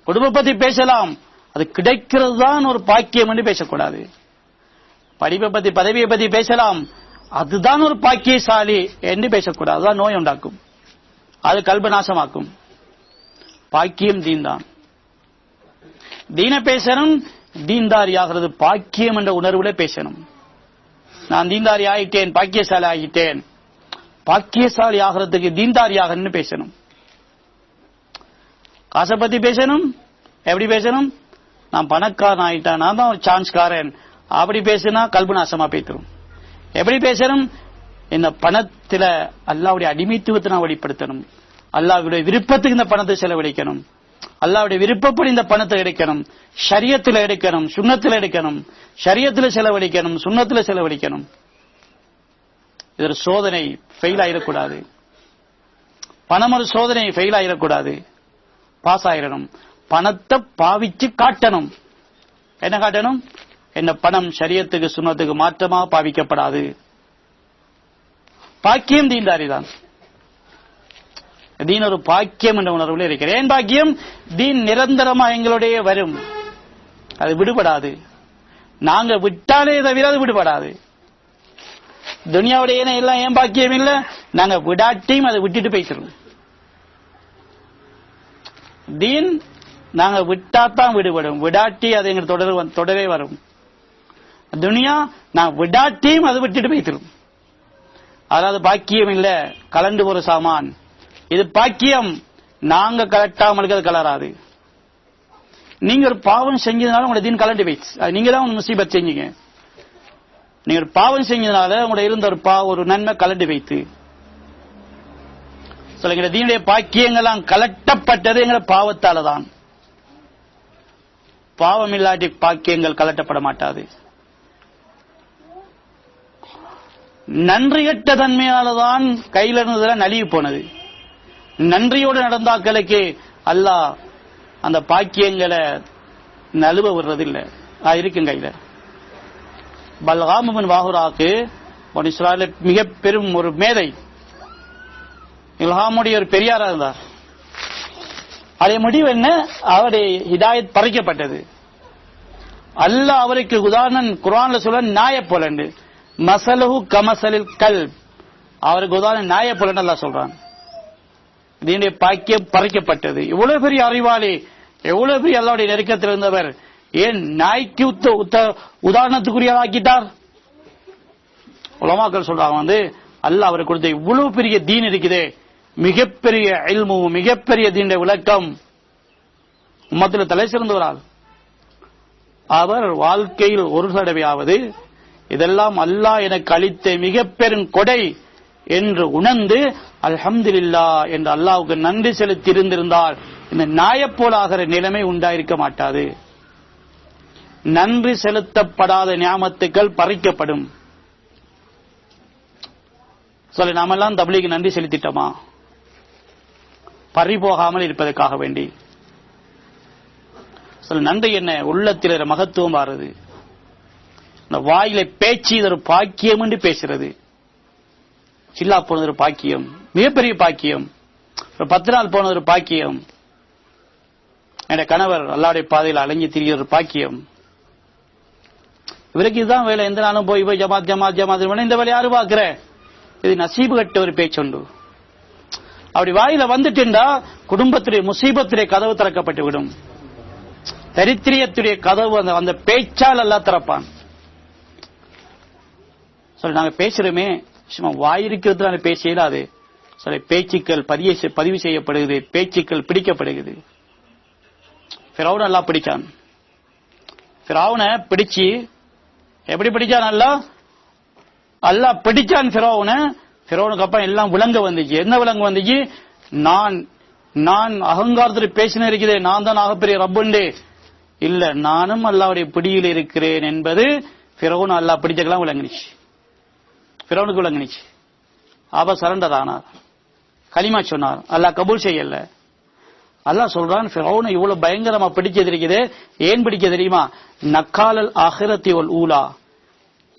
குடும்ப பத்தி பேசலாம், அது கிடைக்கிறது தான் ஒரு பாக்கியம் என்று பேசக்கூடாது. படிப்பை பத்தி, பதவியை பத்தி பேசலாம், அதுதான் ஒரு பாக்கியசாலி என்று பேசக்கூடாது. அதுதான் நோய் உண்டாக்கும், அது கல்ப நாசமாக்கும். பாக்கியம் தீன் தான். தீன பேசணும், தீன்தாரி ஆகிறது பாக்கியம் என்ற உணர்வுல பேசணும். நான் தீன்தாரி ஆகிட்டேன், பாக்கியசாலி ஆகிட்டேன். பாக்கியசாலி ஆகிறதுக்கு தீன்தாரி ஆகணும்னு பேசணும். காசை பத்தி பேசணும். எப்படி பேசணும்? நான் பணக்காரன் ஆயிட்டேன், நான் தான் ஒரு சான்ஸ்காரன், அப்படி பேசினா கல்பு நாசமா போய்த்துரும். எப்படி பேசணும்? இந்த பணத்துல அல்லாஹ்வுடைய அடிமைத்துவத்தை நான் வெளிப்படுத்தணும். அல்லாஹ்வுடைய விருப்பத்துக்கு இந்த பணத்தை செலவழிக்கணும். அல்லாஹ்வுடைய விருப்பப்படி இந்த பணத்தை எடுக்கணும். ஷரியத்துல எடுக்கணும், சுன்னத்துல எடுக்கணும். ஷரியத்துல செலவழிக்கணும், சுன்னத்துல செலவழிக்கணும். இது ஒரு சோதனை, ஃபெயில் ஆயிடக்கூடாது. பணம் ஒரு சோதனை, ஃபெயில் ஆயிடக்கூடாது, பாஸ் ஆயிடணும். பணத்தை பாவிச்சு காட்டணும். என்ன காட்டணும்? என்ன பணம் ஷரியத்துக்கு சுன்னத்துக்கு மாற்றமாக பாவிக்கப்படாது. பாக்கியம் தீன்தாரி தான். தீன் ஒரு பாக்கியம் என்ற உணர்வுல இருக்கிறேன். ஏன் பாக்கியம்? தீன் நிரந்தரமா எங்களுடைய வரும், அது விடுபடாது. நாங்க விட்டாலே தவிர அது விடுபடாது. துனியாவுடைய எல்லாம் ஏன் பாக்கியம் இல்ல, நாங்க விடாட்டியும் அதை விட்டுட்டு போய்க்கிறோம். தீன் நாங்க விட்டாத்தான் விடுபடும், விடாட்டி அது எங்க தொடரே வரும். துனியா நான் விடாட்டியும் அதை விட்டுட்டு போய்க்கிறோம். அதாவது பாக்கியம் இல்ல, கலண்டு ஒரு சாமான். இது பாக்கியம், நாங்க கலட்டாமலுக்கு அது கலராது. நீங்க ஒரு பாவம் செஞ்சதுனால உங்களோட தீன் கலண்டு போயிடுச்சு. அது நீங்க தான் முசீபத் செஞ்சீங்க. நீங்க ஒரு பாவம் செஞ்சதுனால உங்களோட இருந்த ஒரு நன்மை கலண்டு வைத்து சொல்லுங்க. தீனுடைய பாக்கியங்கள்லாம் கலட்டப்பட்டது எங்களை பாவத்தால தான். பாவம் இல்லாட்டி பாக்கியங்கள் கலட்டப்பட மாட்டாது. நன்றியற்ற தன்மையாலதான் கையில இருந்ததுல நழுவி போனது. நன்றியோடு நடந்தாக்களுக்கு அல்லாஹ் அந்த பாக்கியங்களை நழுவ விடுறதில்லை. அது இருக்கும் கையில. பல்காம் இப்னு பாஹுராக்கு இஸ்ராயேல் மிக பெரும் ஒரு மேதை, இல்ஹாமுடைய ஒரு பெரியாரா இருந்தார். அதே முடிவு என்ன, அவருடைய ஹிதாயத் பறிக்கப்பட்டது. அல்லாஹ் அவருக்கு உதாரணம் குர்ஆன்ல சொல்ல நாய போலண்டு, மசலுஹு கமசலில் கல்ப், அவருக்கு உதாரணம் நாய போலன்னு அல்லாஹ் சொல்றான். இதனுடைய பாக்கியம் பறிக்கப்பட்டது. எவ்வளவு பெரிய அறிவாளி, எவ்வளவு பெரிய அல்லாஹ்வுடைய நெருக்கத்தில் இருந்தவர், ஏன் நாய்க்கு உதாரணத்துக்குரியதாக்கிட்டார்? உலமாக்கள் சொல்றாங்க அல்லாஹ் அவருக்கு கொடுத்த இவ்வளவு பெரிய தீன் இருக்குதே, மிகப்பெரிய இல்மு, மிகப்பெரிய தீனுடைய விளக்கம், உம்மத்தில் தலை சிறந்தவரால் அவர் வாழ்க்கையில் ஒரு தடவையாவது இதெல்லாம் அல்லாஹ் எனக்கு அளித்த மிக பெரும் கொடை என்று உணர்ந்து அல்ஹம்துலில்லாஹ் என்று அல்லாஹ்வுக்கு நன்றி செலுத்தி இருந்திருந்தால் இந்த நாயப்போலாகிற நிலைமை உண்டாயிருக்க மாட்டாது. நன்றி செலுத்தப்படாத நியாமத்துக்கள் பறிக்கப்படும். சொல்ல நாமெல்லாம் தப்லீக்கு நன்றி செலுத்திட்டோமா? பறிபோகாமல் இருப்பதற்காக வேண்டி சொல்ல நன்றி என்ன, உள்ளத்தில் மகத்துவம் வாருது. இந்த வாயில பேச்சு இது ஒரு பாக்கியம் என்று பேசுறது. சில்லா போனது ஒரு பாக்கியம், மிகப்பெரிய பாக்கியம். 10 நாள் போனது ஒரு பாக்கியம். என் கணவர் அல்லாஹ்வுடைய பாதையில் அலைஞ்சி திரிய ஒரு பாக்கியம். இவருக்கு இதுதான் வேலை, எந்த நாளும் போய் போய் ஜமாத் ஜமாத் ஜமாத், இந்த வேலை யாரு பாக்குற? இது நசீபு கட்ட ஒரு பேச்சுண்டு. அப்படி வாயில வந்துட்டா குடும்பத்துடைய முசீபத்துடைய கதவு திறக்கப்பட்டு விடும். தரித்திரியத்துடைய கதவு அந்த பேச்சால் எல்லாம் திறப்பான். சொல்லி நாங்க பேசுறோமே, சும்மா வாயிருக்கிறது பேச இயலாது. சொல்லி பேச்சுக்கள் பதிவு செய்யப்படுகிறது, பேச்சுக்கள் பிடிக்கப்படுகிறது. ஃபிரௌன் அல்லாஹ் பிடிச்சான். ஃபிரௌனை பிடிச்சு எப்படி பிடிச்சான்? அல்லாஹ் பிடிச்சான் ஃபிரௌனை. ஃபிரௌனுக்கு அப்புறம் எல்லாம் விளங்க வந்துச்சு. என்ன விளங்க வந்துச்சு? நான் அகங்காரத்தில் பேசின இருக்கிறே, நான் தான் ஆகப்பெரிய ரப்புண்டே இல்ல, நானும் அல்லாஹ்வுடைய பிடியில் இருக்கிறேன் என்பது ஃபிரௌன் அல்லாஹ் பிடிச்சக்கெல்லாம் விளங்குச்சு. ஃபிரௌனுக்கு விளங்குச்சு. அப்ப சரண்டர் ஆனார், கலிமா சொன்னார். அல்லாஹ் கபூல் செய்யல. அல்லாஹ் சொல்றான் ஃபிரௌனை இவ்வளவு பயங்கரமா பிடிச்சது இருக்குது. ஏன் பிடிக்க தெரியுமா? நக்காலல் ஆகிரத்தி வல் ஊலா,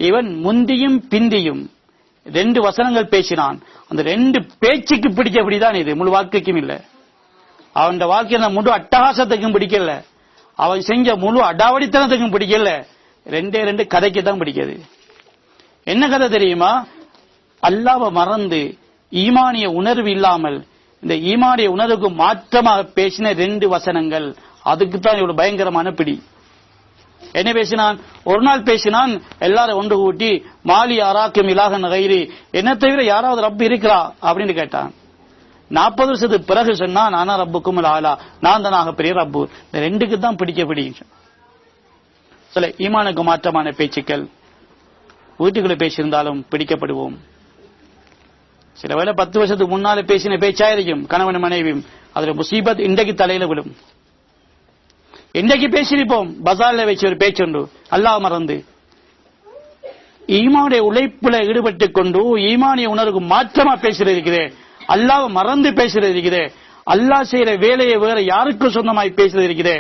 இவன் முந்தியும் பிந்தியும் 2 வசனங்கள் பேசினான். அந்த 2 பேச்சுக்கு பிடிச்சபடிதான் இது, முழு வாழ்க்கைக்கும் இல்ல. அவன் வாழ்க்கையில முழு அட்டகாசத்துக்கும் பிடிக்கல, அவன் செஞ்ச முழு அடாவடித்தனத்துக்கும் பிடிக்கல. 2 கதைக்கு தான் பிடிக்குது. என்ன கதை தெரியுமா? அல்லாஹ்வை மறந்து ஈமானிய உணர்வு இல்லாமல் இந்த ஈமானிய உணர்வுக்கு மாற்றமாக பேசின 2 வசனங்கள், அதுக்கு தான் இவ்வளவு பயங்கரமான பிடி. என்ன பேசினான்? ஒரு நாள் பேசினான், எல்லாரும் ஒன்று கூட்டி மாலி அராக்கும் இலாகன் கைரி, என்ன தவிர யாராவது ரப்பு இருக்கிறா அப்படின்னு கேட்டான். 40 வருஷத்துக்கு பிறகு சொன்னான், நானா ரப்புக்கும் ஆலா, நான் தானாக பெரிய ரப்பு. இந்த 2க்கு தான் பிடி. சில ஈமானுக்கு மாற்றமான பேச்சுக்கள் வீட்டுக்குள்ள பேசியிருந்தாலும் பிடிக்கப்படுவோம். சில வேளை 10 வருஷத்துக்கு முன்னால பேசின பேச்சாயிருக்கும் கணவன் மனைவியும், அதுல முசீபத் இன்றைக்கு தலையில விடும். இன்றைக்கு பேசியிருப்போம், பஜார்ல வச்சு ஒரு பேச்சுண்டு, அல்லாஹ் மறந்து ஈமானுடைய உழைப்புல ஈடுபட்டுக் கொண்டு ஈமானிய உணர்வுக்கு மாற்றமா பேசுறது இருக்கிறே, அல்லாஹ் மறந்து பேசுறது இருக்கிறே, அல்லாஹ் செய்யற வேலையை வேற யாருக்கும் சொந்தமாய் பேசுறது இருக்கிறே,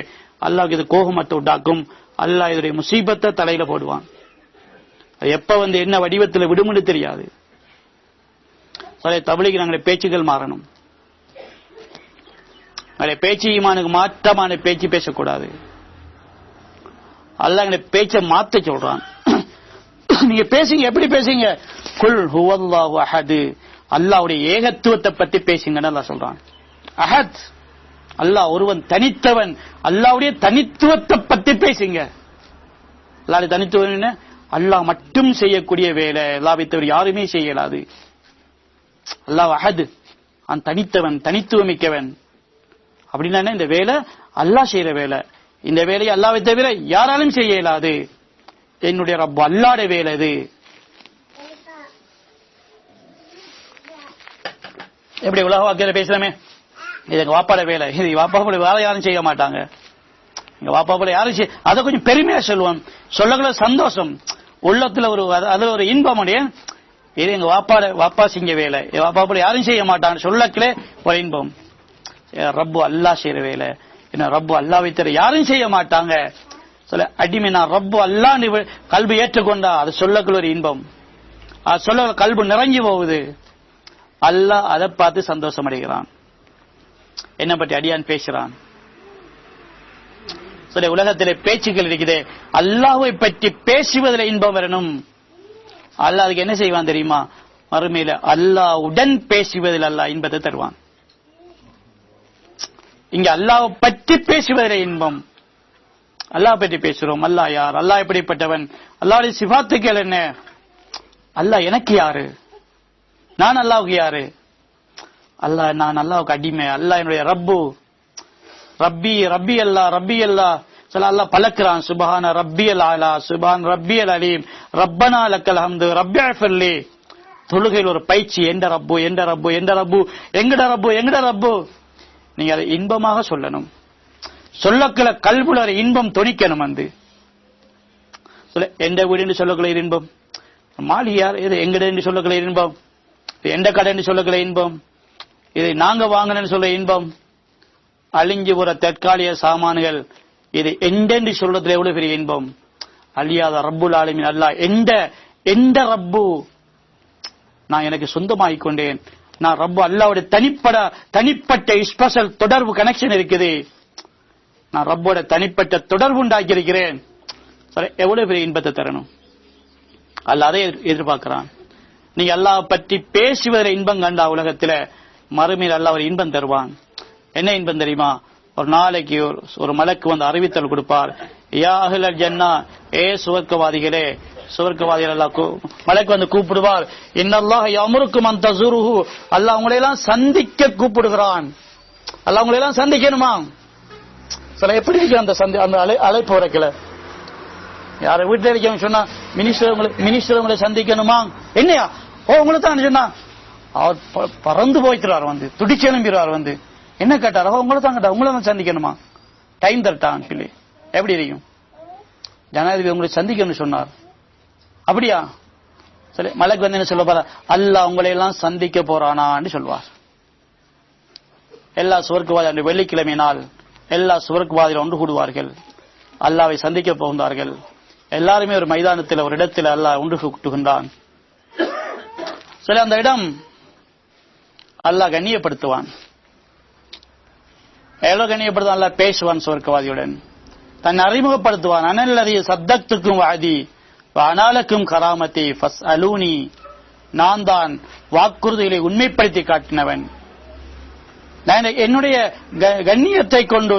அல்லாஹ் இது கோபமத்தை உண்டாக்கும். அல்லாஹ் இதனுடைய முசீபத்தை தலையில போடுவான். எப்ப என்ன வடிவத்தில் விடுமுன்னு தெரியாது. தபிலீக் நாங்கள் பேச்சுகள் மாறணும். பேச்சு ஈமானுக்கு மாற்றமான பேச்சு பேசக்கூடாது. அல்லாஹ் எங்களை பேச்சை மாத்த சொல்றான். நீங்க பேசுங்க, எப்படி பேசுங்க? குல் ஹுவல்லாஹு அஹத், அல்லாஹ்வுடைய ஏகத்துவத்தை பத்தி பேசுங்கன்னு அல்லாஹ் சொல்றான். அஹத், அல்லாஹ் ஒருவன் தனித்தவன், அல்லாஹ்வுடைய தனித்துவத்தை பத்தி பேசுங்க. அல்லாஹ்வுடைய தனித்துவம் என்ன? அல்லாஹ் மட்டும் செய்யக்கூடிய வேலை, அல்லாஹ்வை தவிர யாருமே செய்யலாது. அல்லாஹ் அஹத், அவன் தனித்தவன், தனித்துவமிக்கவன். அப்படின்னா இந்த வேலை அல்லாஹ் செய்யற வேலை. இந்த வேலையை அல்லாஹ்வை தவிர யாராலும் செய்ய இயலாது. என்னுடைய ரப்பு அல்லாஹ்வுடைய வேலை இது. எப்படி உலக வாக்கில பேசுறமே, இது எங்க வாப்பாட வேலை, இது வாப்பா போல வேலை யாரும் செய்ய மாட்டாங்க. எங்க வாப்பா போல யாரும் செய்ய, அதை கொஞ்சம் பெருமையா சொல்லுவோம். சொல்லக்குள்ள சந்தோஷம் உள்ளத்துல ஒரு, அது ஒரு இன்பம். இது எங்க வாப்பா செஞ்ச வேலை, வாப்பா போல யாரும் செய்ய மாட்டாங்க சொல்லக்கலே ஒரு இன்பம். ரப்பு அல்லாஹ் செய்யற வேலை, என்ன ரப்பு அல்லாஹ்வை தவிர யாரும் செய்ய மாட்டாங்க சொல்ல அடிமை. நான் ரப்பு அல்லாஹ் கல்வி ஏற்றுக்கொண்டா அது சொல்லக்குள்ள ஒரு இன்பம். அது சொல்ல கல்வி நிறைஞ்சு போகுது. அல்லாஹ் அதை பார்த்து சந்தோஷம் அடைகிறான். என்ன பற்றி அடியான் பேசுறான். சில உலகத்திலே பேச்சுக்கள் இருக்குது, அல்லாஹ்வை பற்றி பேசுவதில் இன்பம் வரணும். அல்லாஹ் அதுக்கு என்ன செய்வான் தெரியுமா? மறுமையில அல்லாஹ்வுடன் பேசுவதில் அல்லாஹ் இன்பத்தை தருவான். இங்க அல்லாஹ்வை பற்றி பேசுவதில் இன்பம். அல்லாஹ் பற்றி பேசுறோம். அல்லாஹ் யார், அல்லாஹ் எப்படிப்பட்டவன், அல்லாஹ்வுடைய சிஃபாத்துக்கள் என்ன, அல்லாஹ் எனக்கு யாரு, நான் அல்லாஹ்வுக்கு யாரு, அல்லாஹ் நான் அல்லாஹ்வுக்கு அடிமை, அல்லாஹ் என்னுடைய ரப்பு, ரப்பி ரப்பி அல்லாஹ், ரப்பி அல்லாஹ் சொல்ல அல்லாஹ் பலக்குறான். சுப்ஹான ரப்பியல் ஆலா, சுப்ஹான் ரப்பியல் அலீம், ரப்பனா லக்கல் ஹம்து, ரப்பி அஃபிர்லி. தொழுகையில் ஒரு பயிற்சி, எந்த ரப்பு எந்த ரப்பு எந்த ரப்பு, எங்கட ரப்பு எங்கட ரப்பு. நீங்க அதை இன்பமாக சொல்லணும். சொல்லக்குள்ள கல்புல இன்பம் தொனிக்கணும். வந்து சொல்ல எந்த வீடு சொல்லக்குள்ள இன்பம், மாளிகையார் இது எங்கட என்று சொல்லக்குள்ள இன்பம், எந்த கடை என்று சொல்லக்குள்ள இன்பம், இதை நாங்க வாங்கினு சொல்ல இன்பம். அழிஞ்சு போற தற்காலிக சாமான்கள் இது எண்டென்று சொல்றதுல எவ்வளவு பெரிய இன்பம். அழியாத ரப்புல் ஆலமீன் அல்லாஹ் எந்த ரப்பு நான் எனக்கு சொந்தமாகிக் கொண்டேன். நான் ரப்பு அல்லாஹ்வுடைய தனிப்பட்ட ஸ்பெஷல் தொடர்பு கனெக்ஷன் இருக்குது. நான் ரப்போட தனிப்பட்ட தொடர்பு உண்டாக்கி இருக்கிறேன். எவ்வளவு பெரிய இன்பத்தை தரணும். அல்லாஹ் அதை எதிர்பார்க்கிறான். நீங்க அல்லாஹ் பற்றி பேசுவதில் இன்பம் கண்டா உலகத்துல, மறுமையில் அல்லாஹ் ஒரு இன்பம் தருவான். என்ன இன்பம் தெரியுமா? ஒரு நாளைக்கு ஒரு மலக்கு வந்து அறிவித்தல் கொடுப்பார். யா அஹ்லல் ஜன்னா, ஏ சுவர்க்கவாதிகளே, சுவர்க்கவாதிகள் அல்லாஹ் மலக்கு வந்து கூப்பிடுவார். இன்னல்லாஹ யஅமுருக்கும் அன் தஸூருஹு, அல்லாஹ் உங்களை எல்லாம் சந்திக்க கூப்பிடுகிறான். அல்லாஹ் உங்களை எல்லாம் சந்திக்கணுமா? சில எப்படி இருக்கு அந்த அழைப்பு வரக்கல. யார வீட்டுல இருக்கவங்க சொன்னா மினிஸ்டர் உங்களை சந்திக்கணுமா, என்னையா ஓ உங்களை தான் சொன்னா அவர் பறந்து போய்க்கிறார், வந்து துடிச்சு எழும்பிடுவார். வந்து என்ன கேட்டார், உங்களை தான் கேட்டார், உங்களை தான் சந்திக்கணுமா, டைம் தரட்டான் பிள்ளை. எப்படி இருக்கும்? ஜனாதிபதி உங்களை சந்திக்கணும்னு சொன்னார். அப்படியா? சரி, மலைக்கு வந்து என்ன சொல்ல போற, அல்லாஹ் உங்களை எல்லாம் சந்திக்க போறானான்னு சொல்வார். எல்லா சுவர்க்கவாதி வெள்ளிக்கிழமை நாள் எல்லா சுவர்க்கவாதிகள் ஒன்று கூடுவார்கள், அல்லாஹ்வை சந்திக்க போகின்றார்கள். எல்லாருமே ஒரு மைதானத்தில் ஒரு இடத்தில் அல்லாஹ் ஒன்று கூட்டுகின்றான். சரி, அந்த இடம் அல்லாஹ் கண்ணியப்படுத்துவான். எவ்வளவு கண்ணியப்படுத்துவான்? அல்லாஹ் பேசுவான் சுவர்க்கவாதியுடன், தன்னை அறிமுகப்படுத்துவான். அனல்லதி சத்தக்துக்கும் வாதி அனாலக்கும் கராமதி ஃபஸ்அலூனி, நான் தான் வாக்குறுதிகளை உண்மைப்படுத்தி காட்டினவன். நான் என்னுடைய கண்ணியத்தை கொண்டு,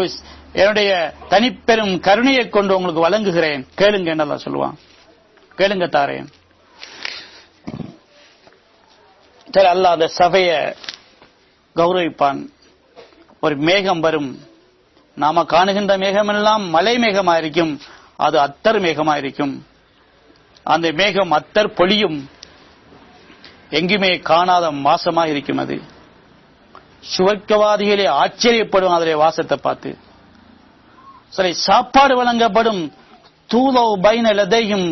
என்னுடைய தனிப்பெரும் கருணையை கொண்டு உங்களுக்கு வழங்குகிறேன், கேளுங்க என்னதான் சொல்லுவான். கேளுங்க தாரேன். சரி, அல்லாஹ் அந்த சபைய கௌரவிப்பான். ஒரு மேகம் வரும். நாம காணுகின்ற மேகம் எல்லாம் மலை மேகமா இருக்கும், அது அத்தர் மேகமா இருக்கும். அந்த மேகம் அத்தர் பொழியும், எங்குமே காணாத மாசமா இருக்கும். அது சுவர்க்கவாதிகளே ஆச்சரியப்படும் அதனுடைய வாசத்தை பார்த்து. சரி, சாப்பாடு வழங்கப்படும். தூதோ பைன லதையும்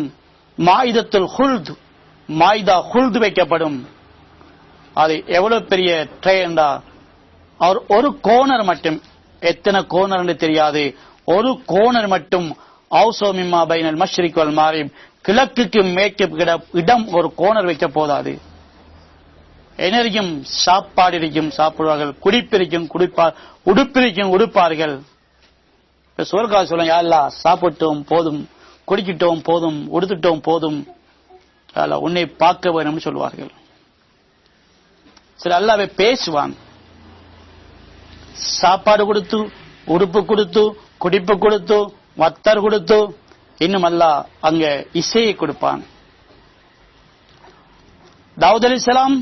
மாயிதத்துல் ஹுல்த், மாயிதா ஹுல்த் வைக்கப்படும். அது எவ்வளவு பெரிய ட்ரேண்டா, அவர் ஒரு கோனர் மட்டும், எத்தனை கோனர் தெரியாது, ஒரு கோனர் மட்டும் அவுசோமிமா பைனல் மஷ்ரிக் வல் மாரிப், கிழக்குக்கு மேற்கு இடம் ஒரு கோனர் வைக்க போதாது. எனர்ஜியும் சாப்பாடு இருக்கும், சாப்பிடுவார்கள். குடிப்பிருக்கும் குடிப்பார், உடுப்பிருக்கும் உடுப்பார்கள். சுவர்க்கவாதி சொல்ல, யா அல்லாஹ் சாப்பிட்டோம் போதும், குடிக்கிட்டோம் போதும், உடுத்துட்டோம் போதும், உன்னை பார்க்க வேணும்னு சொல்வார்கள். சரி, அல்லாஹ்வே பேசுவான். சாப்பாடு கொடுத்து, உடுப்பு கொடுத்து, குடிப்பு கொடுத்து, வத்தர் கொடுத்து, இன்னும் அல்லாஹ் அங்க இசையை கொடுப்பான். தாவூத் அலைஹிஸ்ஸலாம்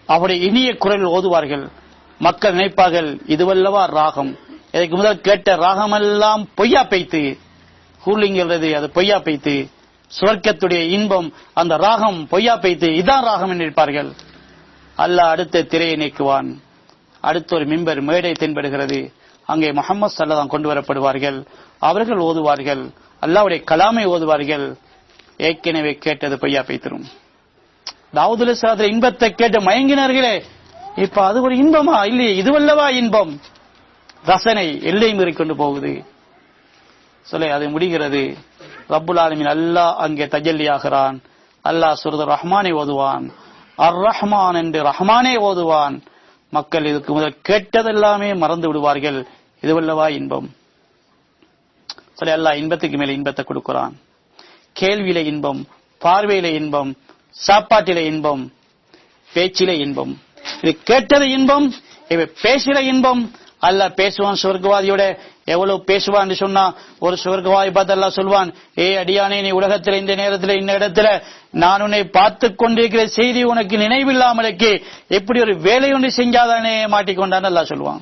அவருடைய இனிய குரல் ஓதுவார்கள். மக்கள் நினைப்பார்கள் இதுவல்லவா ராகம், இதற்கு முதல் கேட்ட ராகமெல்லாம் பொய்யா பைத்து, கூலிங்கிறது அது பொய்யா பைத்து, சுவர்க்கத்துடைய இன்பம் அந்த ராகம் பொய்யா பைத்து, இதான் ராகம் என்று இருப்பார்கள். அல்லாஹ் அடுத்த திரையை நீக்குவான். அடுத்த ஒரு மிம்பர் மேடை தென்படுகிறது. அங்கே முஹம்மது ஸல்லல்லாஹு கொண்டு வரப்படுவார்கள். அவர்கள் ஓதுவார்கள், அல்லாஹ்வுடைய கலாமை ஓதுவார்கள். ஏற்கனவே கேட்டது பொய்யா பைத்திரும். தாவூத் அலைஹிஸ்ஸலாம் இன்பத்தை கேட்டு மயங்கினார்களே, இப்ப அது ஒரு இன்பமா இல்லையே, இதுவல்லவா இன்பம். ரசனை எல்லை மீறி கொண்டு போகுது. சொல்ல அது முடிகிறது. ரப்புல் ஆலமீன் அல்லாஹ் அங்கே தஜல்லி ஆகிறான். அல்லாஹ் சூரத்துர் ரஹ்மானை ஓதுவான். அர் ரஹ்மான் என்று ரஹ்மானே ஓதுவான். மக்கள் இதுக்கு முதல் கேட்டதெல்லாமே மறந்து விடுவார்கள். இதுவல்லவா இன்பம். சரி, அல்லாஹ் இன்பத்துக்கு மேல இன்பத்தை கொடுக்கிறான். கேள்வியில இன்பம், பார்வையில இன்பம், சாப்பாட்டில இன்பம், பேச்சில இன்பம். இது கேட்டது இன்பம், இவ பேசுற இன்பம். அல்லாஹ் பேசுவான் சுவர்க்கவாதியோட. எவ்வளவு பேசுவான் சொன்னா, ஒரு சுவர்க்கவாதி பார்த்து அல்லாஹ் சொல்வான், ஏ அடியானே, நீ உலகத்தில் இந்த நேரத்தில் இந்த இடத்துல நான் உன்னை பார்த்து கொண்டிருக்கிற செய்தி உனக்கு நினைவில்லாமலுக்கு எப்படி ஒரு வேலை ஒன்று செஞ்சாதானே மாட்டிக்கொண்டான்னு அல்லாஹ் சொல்லுவான்.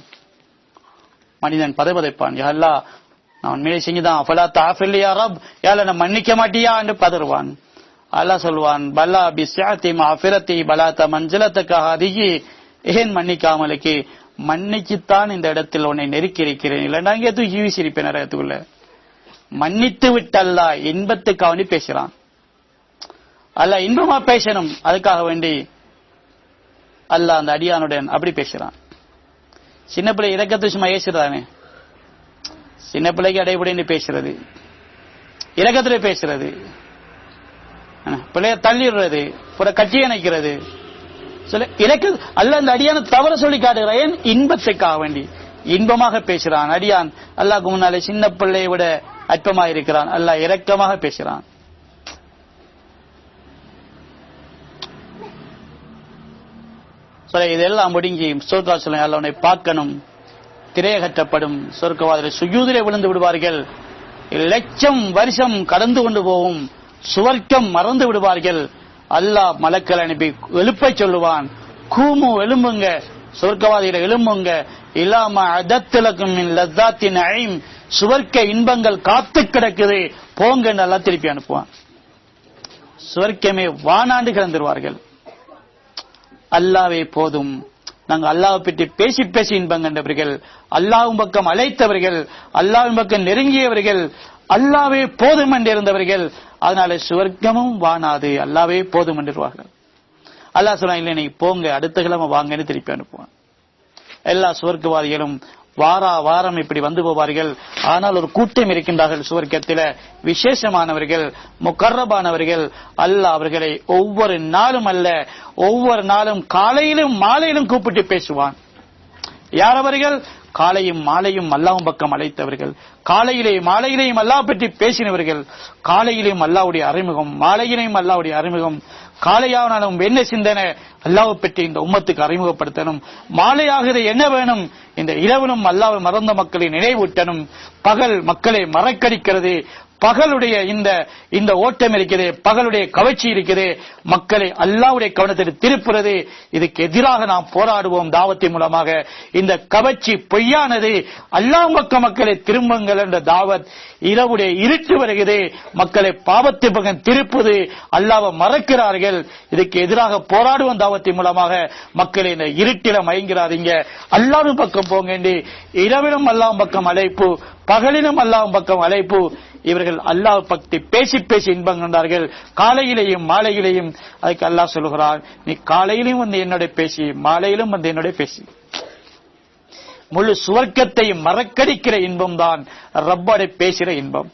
மனிதன் பதபதைப்பான், யா அல்லாஹ் நான் உண்மையை செஞ்சுதான், அஃபலா தஅஃபில் யா ரப், யா அல்லாஹ் நான் மன்னிக்க மாட்டியா என்று பதறுவான். அல்லாஹ் சொல்வான், பலா பிஸ்ஸாத்தி மஃபிரத்தி பலாத மன்சிலத்தக ஹதிஹி, ஏன் மன்னிக்காமலுக்கு, மன்னிச்சுத்தான் இந்த இடத்தில் உன்னை நெருக்கி இருக்கிறேன், இல்லைன்னா அங்கே தூக்கி வீசிருப்பேன் நரகத்துக்குள்ள. மன்னித்து விட்டு அல்லாஹ் இன்பத்துக்காக வேண்டி பேசுறான். அல்லாஹ் இன்பமா பேசணும், அதுக்காக வேண்டி அல்லாஹ் அந்த அடியானுடன் அப்படி பேசுறான். சின்ன பிள்ளை இரக்கத்து சும்மா ஏசுறானே, சின்ன பிள்ளைக்கு அடைபடின்னு பேசுறது, இரக்கத்துல பேசுறது, பிள்ளைய தள்ளிடுறது, புற கட்டி அணைக்கிறது. அல்லாஹ் அந்த அடியான தவற சொல்லி காட்டுகிறான், இன்பத்துக்காக வேண்டி இன்பமாக பேசுறான். அடியான் அல்லாஹ்க்கு முன்னாலே சின்ன பிள்ளையை விட அற்பமாக இருக்கிறான். அல்லாஹ் இரக்கமாக பேசுறான். இதெல்லாம் முடிஞ்சு சொர்க்கா சொல்ல அல்லாஹ் உன்னை பார்க்கணும், திரையகற்றப்படும். சொர்க்கவாதிகள் சுஜூதிலே விழுந்து விடுவார்கள். லட்சம் வருஷம் கடந்து கொண்டு போகும். சுவர்க்கம் மறந்து விடுவார்கள். அல்லாஹ் மலக்கள் அனுப்பி எழுப்ப சொல்லுவான், கூமு எழும்புங்க, சொர்க்கவாதிகளை எழும்புங்க, இலாம அதத்திலக்கும் லத்தாத்தின் ஐம், சுவர்க்க இன்பங்கள் காத்து கிடக்குது, போங்க என்று அல்லாஹ் திருப்பி அனுப்புவான். சுவர்க்கமே வானாண்டு கிடந்துருவார்கள். அல்லாவே போதும், நாங்கள் அல்லாஹ் பற்றி பேசி பேசி இன்பம் கண்டவர்கள், அல்லாஹ்வின் பக்கம் அழைத்தவர்கள், அல்லாஹ்வின் பக்கம் நெருங்கியவர்கள், அல்லாவே போதும் என்று இருந்தவர்கள். அதனால சுவர்க்கமும் வானாது, அல்லாவே போதும் என்றுவார்கள். அல்லாஹ் சொல்ல, இல்லை நீ போங்க, அடுத்த கிழமை வாங்கன்னு திருப்பி அனுப்புவான். எல்லா சுவர்க்கவாதிகளும் வாரம் இப்படி வந்து போவார்கள். ஆனால் ஒரு கூட்டம் இருக்கின்றார்கள் சுவர்க்கத்தில, விசேஷமானவர்கள், முகர்ரபானவர்கள். அல்லாஹ் அவர்களை ஒவ்வொரு நாளும் அல்ல, ஒவ்வொரு நாளும் காலையிலும் மாலையிலும் கூப்பிட்டு பேசுவான். யார் அவர்கள்? காலையும் மாலையும் அல்லாஹ்வின் பக்கம் அழைத்தவர்கள், காலையிலேயும் மாலையிலேயும் அல்லாஹ் பற்றி பேசினவர்கள். காலையிலேயும் அல்லாஹ்வுடைய அறிமுகம், மாலையிலேயும் அல்லாஹ்வுடைய அறிமுகம். காலையானாலும் என்ன சிந்தனை, அல்லாஹ்வை பற்றி இந்த உம்மத்துக்கு அறிமுகப்படுத்தணும். மாலையாகிறது என்ன வேணும், இந்த இரவிலும் அல்லாஹ்வை மறந்த மக்களை நினைவூட்டணும். பகல் மக்களை மறக்கடிக்கிறது. பகலுடைய இந்த ஓட்டம் இருக்கிறது, பகலுடைய கவர்ச்சி இருக்கிறது, மக்களை அல்லாஹ்வுடைய கவனத்தில் திருப்புறது. இதுக்கு எதிராக நாம் போராடுவோம் தாவத்தின் மூலமாக. இந்த கவர்ச்சி பொய்யானது, அல்லாஹ் மக்களை திரும்புங்கள் என்ற தாவத். இரவுடைய இருட்டு வருகிறது, மக்களை பாவத்தை பக்கம் திருப்புது, அல்லாஹ்வை மறக்கிறார்கள். இதுக்கு எதிராக போராடுவோம் தாவத்தின் மூலமாக. மக்களை இந்த இருட்டில மயங்கிறாதீங்க, அல்லாஹ்வின் பக்கம் போங்க. இரவிலும் அல்லாஹ்வின் பக்கம் அழைப்பு, பகலிலும் அல்லாஹ்வின் பக்கம் அழைப்பு. இவர்கள் அல்லாஹ் பக்தி பேசி பேசி இன்பம் கொண்டார்கள், காலையிலேயும் மாலையிலேயும். அதுக்கு அல்லாஹ் சொல்லுகிறான், நீ காலையிலும் வந்து என்னோட பேசி, மாலையிலும் வந்து என்னோட பேசி. முழு சுவர்க்கத்தை மறக்கடிக்கிற இன்பம் தான் ரப்போட பேசுகிற இன்பம்.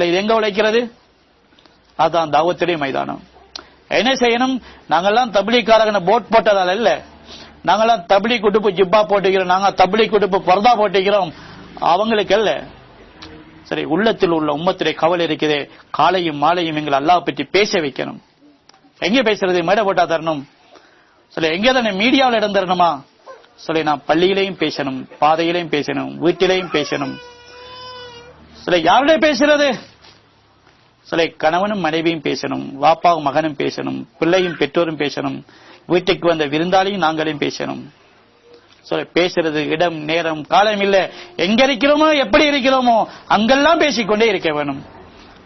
இது எங்க உழைக்கிறது? அதான் தாவத்துடைய மைதானம். என்ன செய்யணும்? நாங்கெல்லாம் தப்லீக்காரங்க போட் போட்டதால் அல்ல, நாங்கெல்லாம் தப்லீக் உடுப்பு ஜிப்பா போட்டுக்கிறோம், நாங்க தப்லீக் உடுப்பு பர்தா போட்டுக்கிறோம், அவங்களுக்கு அல்ல. சரி, உள்ளத்தில் உள்ள உம்மத்திலே கவலை இருக்குது. காலையும் மாலையும் எங்களை அல்லாஹ் பற்றி பேச வைக்கணும். எங்கே பேசுறது? மேடை போட்டா தரணும். சரி, எங்கே தானே மீடியாவில் இடம் தரணுமா? சரி, நான் பள்ளியிலையும் பேசணும், பாதையிலையும் பேசணும், வீட்டிலையும் பேசணும். சரி, யாருடைய பேசுறது? சரி, கணவனும் மனைவியும் பேசணும், வாப்பாவும் மகனும் பேசணும், பிள்ளையும் பெற்றோரும் பேசணும். வீட்டுக்கு வந்த விருந்தாளியும் நாங்களும் பேசணும். பேசுறது இடம் நேரம் காலம் இல்ல, எங்க இருக்கிறோமோ எப்படி இருக்கிறோமோ அங்கெல்லாம் பேசிக்கொண்டே இருக்க வேணும்.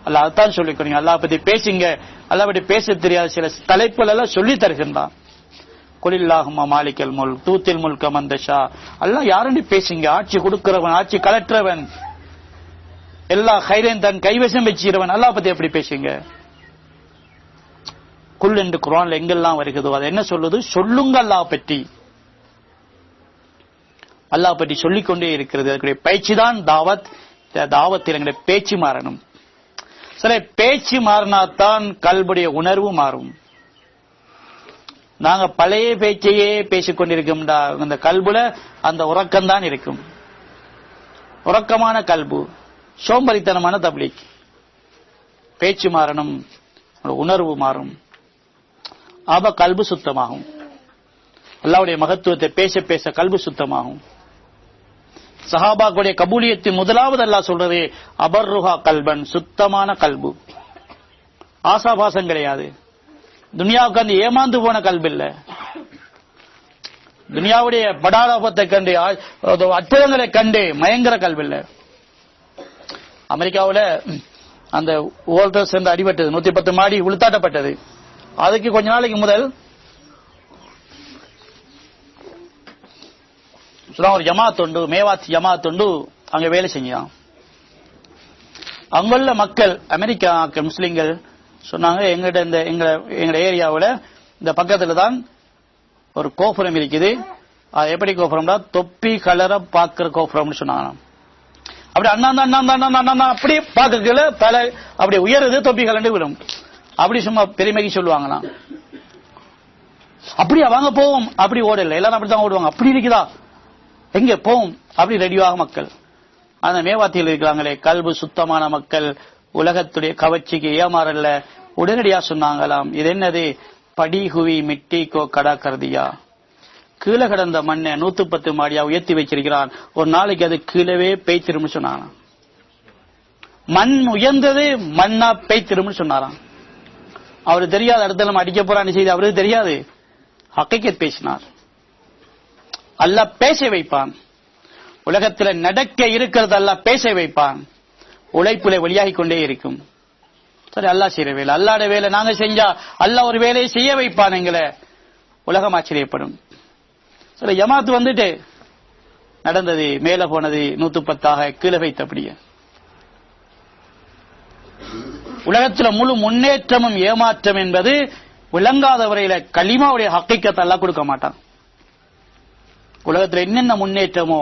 அல்லாஹ் அதான் சொல்லிக் கொடுங்க, அல்லாஹ் பத்தி பேசுங்க. அல்லாஹ் பத்தி பேச தெரியாத சில தலைப்புகள் எல்லாம் சொல்லி தருகின்றான். குலில்லாஹும்ம மாலிகல் முல்க் தூத்தில் முல்க மன் தஷா. அல்லாஹ் யாருன்னு பேசுங்க, ஆட்சி கொடுக்கிறவன், ஆட்சி கலற்றவன், எல்லா கைரையும் தன் கைவசம் வச்சுக்கிறவன், அல்லாஹ் பத்தி எப்படி பேசுங்க. குல் என்று குர்ஆன்ல எங்கெல்லாம் வருகிறதோ அது என்ன சொல்லுது? சொல்லுங்க அல்லாஹ் பற்றி. அல்லாஹ் பற்றி சொல்லிக்கொண்டே இருக்கிறது. அதற்குரிய பயிற்சி தான் தாவத். தாவத்தில் எங்களுடைய பேச்சு மாறணும். சில பேச்சு மாறினாத்தான் கல்புடைய உணர்வு மாறும். நாங்க பழைய பேச்சையே பேசிக்கொண்டிருக்கோம், அந்த கல்புல அந்த உறக்கம்தான் இருக்கும். உறக்கமான கல்பு, சோம்பரித்தனமான தப்லீக். பேச்சு மாறணும், உணர்வு மாறும், அப்ப கல்பு சுத்தமாகும். அல்லாஹ்வுடைய மகத்துவத்தை பேச பேச கல்பு சுத்தமாகும். சஹாபாக்களுடைய கபூலியத்தின் முதலாவது அல்லாஹ் சொல்றது அபர்ருஹா கல்பன், சுத்தமான கல்பு. ஆசாபாசம் கிடையாது. துனியாவுக்கு அந்த ஏமாந்து போன கல்பு இல்ல. துனியாவுடைய படாலாபத்தை கண்டு, அற்புதங்களை கண்டு மயங்கர கல்பு இல்ல. அமெரிக்காவில் அந்த வோல்டர்ஸ் என்று அடிபட்டது, 110 மாடி உளுத்தாட்டப்பட்டது. அதுக்கு கொஞ்ச நாளைக்கு முதல் ஒரு ஜமாத் உண்டு, மேவாத் ஜமாத் உண்டு, அங்க வேலை செஞ்சான். அங்குள்ள மக்கள், அமெரிக்கா முஸ்லிம்கள் சொன்னாங்க, எங்க ஏரியாவில் இந்த பக்கத்துல தான் ஒரு கோபுரம் இருக்குது. அது எப்படி கோபுரம்னா தொப்பி கலர பாக்குற கோபுரம்னு சொன்னாங்க. அப்படி அண்ணா அப்படி பாக்கல பல அப்படி உயருது, தொப்பி கலண்டு விடும். அப்படி சும்மா பெருமைக்கு சொல்லுவாங்களாம். அப்படியா வாங்க போவோம், அப்படி ஓடல, எல்லாரும் அப்படித்தான் ஓடுவாங்க. அப்படி இருக்குதா, எங்க போவோம், அப்படி ரெடியாக மக்கள். அந்த மேவாத்தியில் இருக்கிறாங்களே கல்பு சுத்தமான மக்கள், உலகத்துடைய கவர்ச்சிக்கு ஏமாறல்ல, உடனடியா சொன்னாங்களாம், இது என்னது? படிகுவி மிட்டிக்கோ கடா கருதியா, கீழே கிடந்த மண்ணை 110 மாடியா உயர்த்தி வச்சிருக்கிறான், ஒரு நாளைக்கு அது கீழவே பெய்த்திரும் சொன்னாங்க. மண் உயர்ந்தது, மண்ணா பெய்த்திரும் சொன்னாராம். அவரு தெரியாது இடத்துல நம்ம அடிக்க போறான்னு செய்து அவருக்கு தெரியாது. ஹக்கீகத் பேசினார். அல்லாஹ் பேச வைப்பான். உலகத்தில் நடக்க இருக்கிறது அல்லாஹ் பேச வைப்பான். உழைப்புல வெளியாகி கொண்டே இருக்கும். சரி, அல்லாஹ் செய்யற வேலை, அல்லாட வேலை நாங்க செஞ்சா அல்லாஹ் ஒரு வேலையை செய்ய வைப்பான். எங்களை உலகம் ஆச்சரியப்படும். சரி, ஜமாத் வந்துட்டு நடந்தது, மேல போனது 110 கீழே வைத்தபடியே. உலகத்தில் முழு முன்னேற்றமும் ஏமாற்றம் என்பது விளங்காத வரையில கலிமாவுடைய ஹக்கீகத் அல்லாஹ் கொடுக்க மாட்டான். உலகத்தில் என்னென்ன முன்னேற்றமோ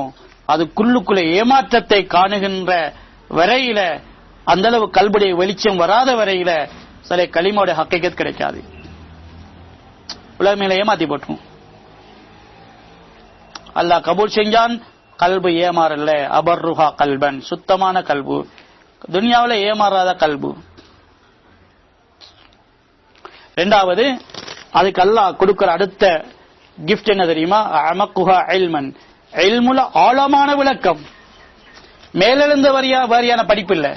அது குள்ளுக்குள்ள ஏமாற்றத்தை காணுகின்ற வரையில, அந்த அளவு கல்புடைய வெளிச்சம் வராத வரையில சில கலிமாவுடைய ஹக்கீகத் கிடைக்காது. உலகமேல ஏமாத்தி போட்டுரும். அல்லாஹ் கபூல் செஞ்சான், கல்பு ஏமாறல்ல. அபர்ருஹா கல்பன், சுத்தமான கல்பு, துனியாவில் ஏமாறாத கல்பு. இரண்டாவது, அதுக்கு அல்லாஹ் கொடுக்கிற அடுத்த கிஃப்ட் என்ன தெரியுமா? அமக்குஹா இல்மன், இல்முல ஆழமான விளக்கம். மேலிருந்த வாரியான படிப்பு இல்ல,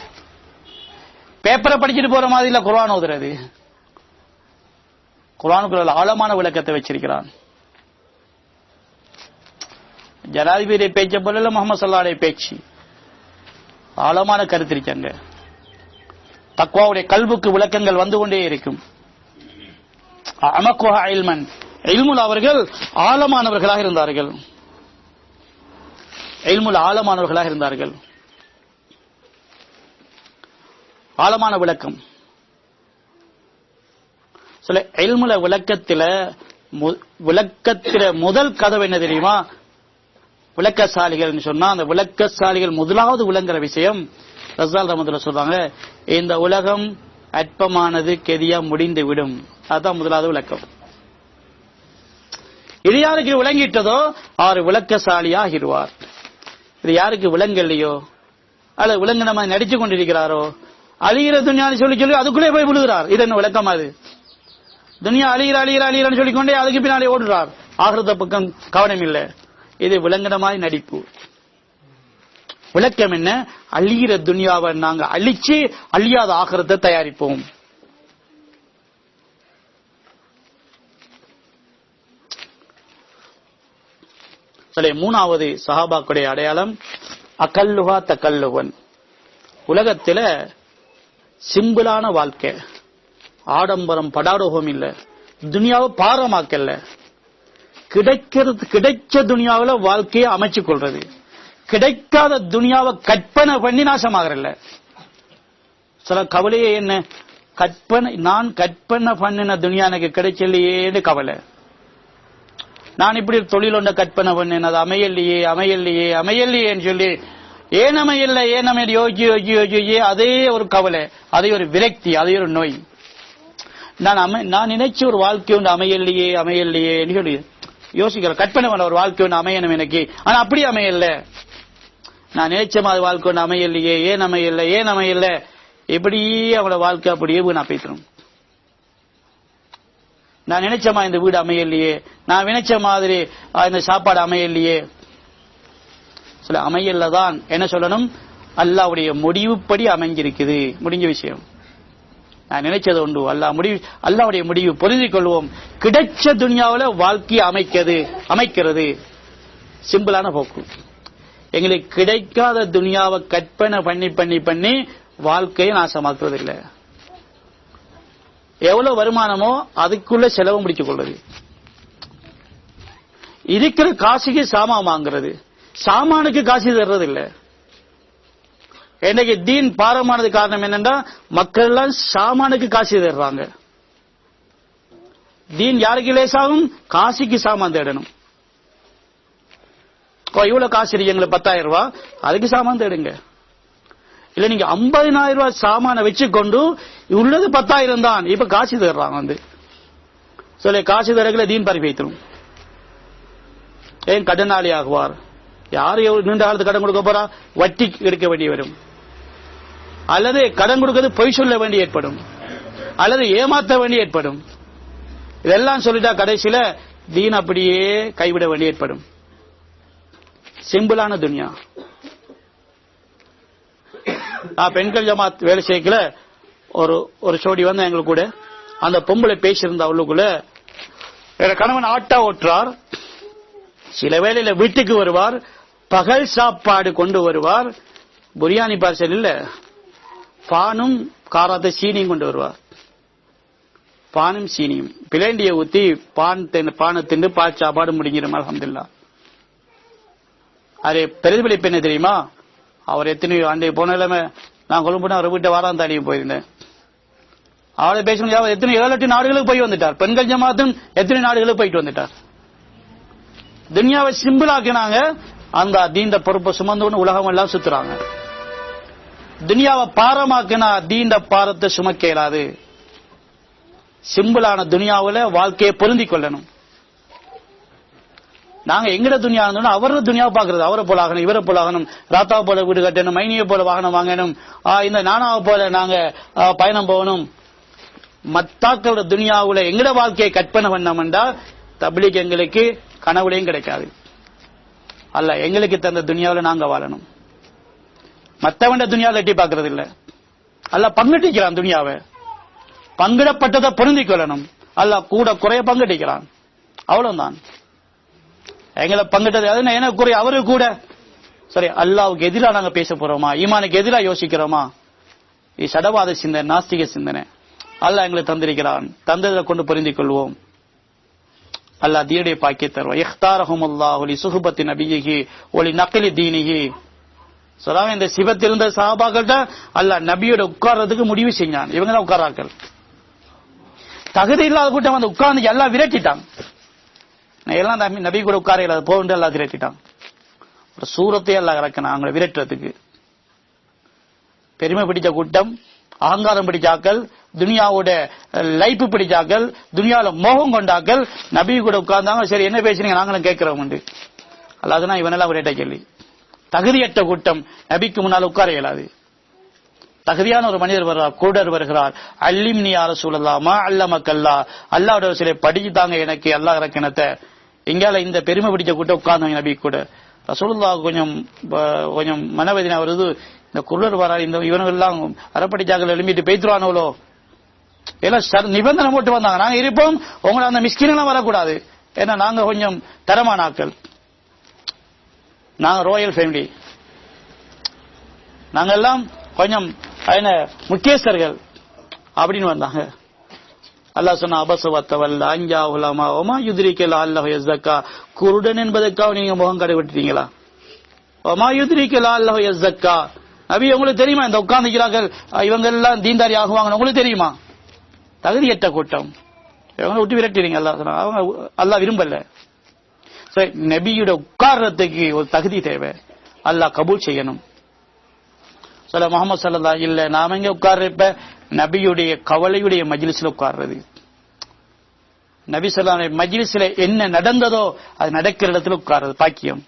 பேப்பரை படிச்சுட்டு போற மாதிரி இல்ல. குர்ஆன் ஓதுறது, குர்ஆனுக்குள்ள ஆழமான விளக்கத்தை வச்சிருக்கிறான். ஜனாதிபதி பேச்ச போல முகமது ஸல்லல்லாஹு அலைஹி பேச்சு, ஆழமான கருத்து இருக்காங்க. தக்வாவுடைய கல்புக்கு விளக்கங்கள் வந்து கொண்டே இருக்கும். அமக்குஹா இல்மன், இல்முல் அவர்கள் ஆழமானவர்களாக இருந்தார்கள். இல்முல் ஆழமானவர்களாக இருந்தார்கள். ஆழமான விளக்கம். சில இல்முல விளக்கத்தில முதல் கதவு என்ன தெரியுமா? விளக்கசாலிகள் சொன்னா, அந்த விளக்கசாலிகள் முதலாவது விளங்குற விஷயம் ரஸால் ரஹ்மத்துல்லாஹி சொல்றாங்க, இந்த உலகம் அற்பமானது, கெதியா முடிந்து விடும். அதுதான் முதலாவது விளக்கம். இது யாருக்கு விளங்கிட்டதோ அவர் விளக்கசாலியாகிடுவார். இது யாருக்கு விளங்கலையோ, அல்லது விளங்க நம்ம நடிச்சு கொண்டிருக்கிறாரோ, அழிகிற துன்யான்னு சொல்லி அதுக்குள்ளே போய் விழுகிறார். இது என்ன விளக்கம்? அது துன்யா அழிகிறான்னு சொல்லிக்கொண்டே அதுக்கு பின்னாலே ஓடுறார். ஆகிரத பக்கம் கவனம் இல்லை. இது விளங்கின மாதிரி நடிப்பு. விளக்கம் என்ன? அழிகிற துன்யாவை நாங்க அழிச்சு அழியாத ஆகிரத்தை தயாரிப்போம். சரி, மூணாவது சஹாபாக்குடைய அடையாளம் அகல்லுஹா தகல்லுவன். உலகத்தில சிம்பிளான வாழ்க்கை, ஆடம்பரம் படாடோகம் இல்ல, துனியாவை பாரமாக்கல்ல, கிடைச்ச துனியாவில வாழ்க்கையை அமைச்சு கொள்றது, கிடைக்காத துனியாவை கற்பனை பண்ணி நாசமாகறல்ல. சில கவலையே என்ன, நான் கற்பனை பண்ணின துனியா எனக்கு கிடைச்சலையேன்னு கவலை. நான் இப்படி தொழில் ஒன்றை கற்பனை பண்ணேன், அது அமையல்லையேன்னு சொல்லி ஏன் அமையல்ல யோகி அதே ஒரு கவலை, அதே ஒரு விரக்தி, அதே ஒரு நோய். நான் நினைச்ச ஒரு வாழ்க்கை ஒன்று அமையல்லையேன்னு சொல்லி யோசிக்கிறேன். கற்பனை பண்ண ஒரு வாழ்க்கை ஒன்று அமையணும் எனக்கு, ஆனா அப்படி அமையல. நான் நினைச்ச மாதிரி வாழ்க்கை ஒன்று அமையல்லையே, ஏன் அமையல எப்படியே அவளோட வாழ்க்கை அப்படியே நான் பேசுறோம். நான் நினைச்சமா இந்த வீடு அமையலையே, நான் நினைச்ச மாதிரி இந்த சாப்பாடு அமையலையே. சில அமையல்லதான் என்ன சொல்லணும், அல்லாஹ்வுடைய முடிவுப்படி அமைஞ்சிருக்குது, முடிஞ்ச விஷயம். நான் நினைச்சது உண்டு, அல்லாஹ்வுடைய முடிவு பொருந்திக் கொள்வோம். கிடைச்ச துனியாவில வாழ்க்கையை அமைக்கிறது சிம்பிளான போக்கு. எங்களுக்கு கிடைக்காத துனியாவை கற்பனை பண்ணி வாழ்க்கையை நாசமாக்குறது இல்லை. எவ்வளவு வருமானமோ அதுக்குள்ள செலவு முடிச்சு கொள்வது, இருக்கிற காசுக்கு சாமான் வாங்குறது, சாமானுக்கு காசு தர்றது இல்லை. இன்னைக்கு தீன் பாரமானது காரணம் என்னன்னா, மக்கள் எல்லாம் சாமானுக்கு காசு தர்றாங்க. தீன் யாருக்கு லேசாகும், காசுக்கு சாமான் தேடணும். இவ்வளவு காசு இருக்கீங்களா 10,000 ரூபாய், அதுக்கு சாமான் தேடுங்க. இல்ல நீங்க 50,000 ரூபாய் சாமான வச்சு கொண்டு உள்ளது 10,000 தான், இப்ப காசு தர்றாங்க. சொல்ல காசு தரக்குல தீன் பறி வைத்திரும். ஏன் கடனாளி ஆகுவார்? யாரு நீண்ட காலத்து கடன் கொடுக்க போறா? வட்டி எடுக்க வேண்டி வரும், அல்லது கடன் கொடுக்கிறது பொய் சொல்ல வேண்டி ஏற்படும், அல்லது ஏமாற்ற வேண்டி ஏற்படும். இதெல்லாம் சொல்லிட்டா கடைசியில தீன் அப்படியே கைவிட வேண்டி ஏற்படும். சிம்பிளான துனியா. பெண்கள் ஜமாத் வேலை செய்யல ஒரு சோடி வந்து எங்களுக்கு கூட, அந்த பொம்பளை பேசியிருந்த அவளுக்குள்ள, கணவன் ஆட்டா ஓட்டுறார், சில வேளையில வீட்டுக்கு வருவார், பகல் சாப்பாடு கொண்டு வருவார், பிரியாணி பார்சல் இல்ல, பானும் காராத்த சீனியும் கொண்டு வருவார். பானும் சீனியும் பிளேண்டிய ஊத்தி பானை திண்டு பால் சாப்பாடு முடிஞ்சிடும். அல்ஹம்துலில்லாஹ். அது பிரதிபலிப்பு என்ன தெரியுமா? அவர் எத்தனையோ அன்றைய போன இல்லாம நான் கொழும்புனா அவர் வீட்டை வாராந்தாடியும் போயிருந்தேன். அவளை பேசணும், அவர் எத்தனை 7-8 நாடுகளுக்கு போய் வந்துட்டார். பெண்கள் ஜமாத்தும் எத்தனை நாடுகளுக்கு போயிட்டு வந்துட்டார். துன்யாவை சிம்பிளாக்கினாங்க, அந்த தீண்ட பொறுப்பை சுமந்து உலகம் எல்லாம் சுத்துறாங்க. துன்யாவை பாரமாக்கினா தீண்ட பாரத்தை சுமக்க இயலாது. சிம்பிளான துன்யாவில வாழ்க்கையை பொருந்திக் கொள்ளணும். நாங்க எங்கட துனியா இருந்தோம், அவரோட துனியாவை பாக்குறது, அவரை போல ஆகணும், இவரை போல ஆகணும், ராத்தாவை போல வீடு கட்டணும், மைனியை போல வாகனம் வாங்கணும், இந்த நானாவை போல நாங்க பயணம் போகணும். மத்தாக்களோட துனியாவுல எங்கட வாழ்க்கையை கற்பனை பண்ணோம்டா தப்லீக் எங்களுக்கு கனவுலையும் கிடைக்காது. அல்ல, எங்களுக்கு தந்த துனியாவில நாங்க வாழணும். மத்தவண்ட துனியாவில் எட்டி பாக்குறது இல்ல. அல்ல பங்கட்டிக்கிறான் துனியாவை, பங்கிடப்பட்டதை பொருந்திக் கொள்ளணும். அல்ல கூட குறைய பங்கட்டிக்கிறான், அவ்வளவுதான். எங்களை பங்கிட்டது அது என்ன குறை, அவரு கூட சரி. அல்லாவுக்கு எதிராக நாங்க பேச போறோமா, ஈமானுக்கு எதிராக யோசிக்கிறோமா? இது சடவாத சிந்தனை, நாஸ்திக சிந்தனை. அல்லாஹ் எங்களுக்கு தந்திருக்கிறான், தந்ததை கொண்டு புரிந்து கொள்வோம். அல்லாஹ் தீனுடைய பாக்கிய தருவான். இஹ்தாரஹுமுல்லாஹு லி சுஹபத்தி நபியிஹி வ லி நக்லி தீனிஹி. சொல்லாம இந்த சிவத்தில் இருந்த சஹாபாக்கள்ட்ட அல்லாஹ் நபியோட உட்கார்றதுக்கு முடிவு செஞ்சான். இவங்க தான் உட்காராக்கள். தகுதி இல்லாத கூட்டம் வந்து உட்கார்ந்து எல்லாம் விரட்டிட்டான். எல்லாம் நபி கூட உட்கார இல்லாத போன்று எல்லாம் விரட்டிட்டான். ஒரு சூரத்தை எல்லாம் இறக்கினான் அவங்களை விரட்டுறதுக்கு. பெருமை பிடிச்ச கூட்டம், அகங்காரம் பிடிச்சாக்கள், துனியாவோட லைஃப் பிடிச்சாக்கள், துனியாவில மோகம் கொண்டாக்கள் நபி கூட உட்கார்ந்தாங்க. சரி என்ன பேசுறீங்க, நாங்களும் கேட்கிறோம். அல்லாதுனா இவனெல்லாம் விரட்ட கேள்வி. தகுதியற்ற கூட்டம் நபிக்கு முன்னால் உட்கார இயலாது. தகுதியான ஒரு மனிதர் வருகிறார், கூடர் வருகிறார். அல்லிம்னி யா ரசூலல்லாஹ் மா அல்லமக்கல்லா, அல்லாஹ்வுடைய சிலை படிச்சுட்டாங்க எனக்கு அல்லாஹ் இறக்கினத்தை. இங்கால இந்த பெருமை பிடிச்ச கூட்டம் உட்கார்ந்தாங்க நபி கூட. ரசூலுல்லாஹ் கொஞ்சம் மனவேதனை வருது. இந்த குருடர் வரா, இந்த இவனுங்க எல்லாம் அறப்படிச்சாக்கள் எழும்பிட்டு பேத்துருவானோலோ எல்லாம் நிபந்தனை போட்டு வந்தாங்க. நாங்க இருப்போம், உங்களை அந்த மிஸ்கின் எல்லாம் வரக்கூடாது, ஏன்னா நாங்க கொஞ்சம் தரமான ஆக்கள். நாங்க ரோயல் ஃபேமிலி, நாங்கெல்லாம் கொஞ்சம் முக்கியஸ்தர்கள் அப்படின்னு வந்தாங்க. அல்லாஹ் சொன்ன அபசவத்தவல்ல அஞ்சா உலமா ஒமா யுத்ரிக்கல் அல்லாஹ் யஸ்ஸக்கா, குருடன் என்பதற்காக நீங்க முகம் கடை விட்டுட்டீங்களா? ஒமா யுத்ரிக்கல் அல்லாஹ் யஸ்ஸக்கா, நபி உங்களுக்கு தெரியுமா இந்த உட்கார்ந்துக்கிறார்கள் இவங்க எல்லாம் தீன்தாரி ஆகுவாங்க உங்களுக்கு தெரியுமா? தகுதியற்ற கூட்டம், இவங்க விட்டு விரட்டுறீங்க. அவங்க அல்லாஹ் விரும்பல. நபியோட உட்கார்றதுக்கு ஒரு தகுதி தேவை, அல்லாஹ் கபூல் செய்யணும். சொல்ல முகமது ஸல்லல்லாஹு இல்ல நாம எங்க உட்கார்றப்ப நபியுடைய கவலையுடைய மஜ்லிஸ்ல உட்கார்றது. நபி ஸல்லல்லாஹு அலைஹி மஜ்லிஸ்ல என்ன நடந்ததோ அது நடக்கிற இடத்துல உட்கார்றது பாக்கியம்.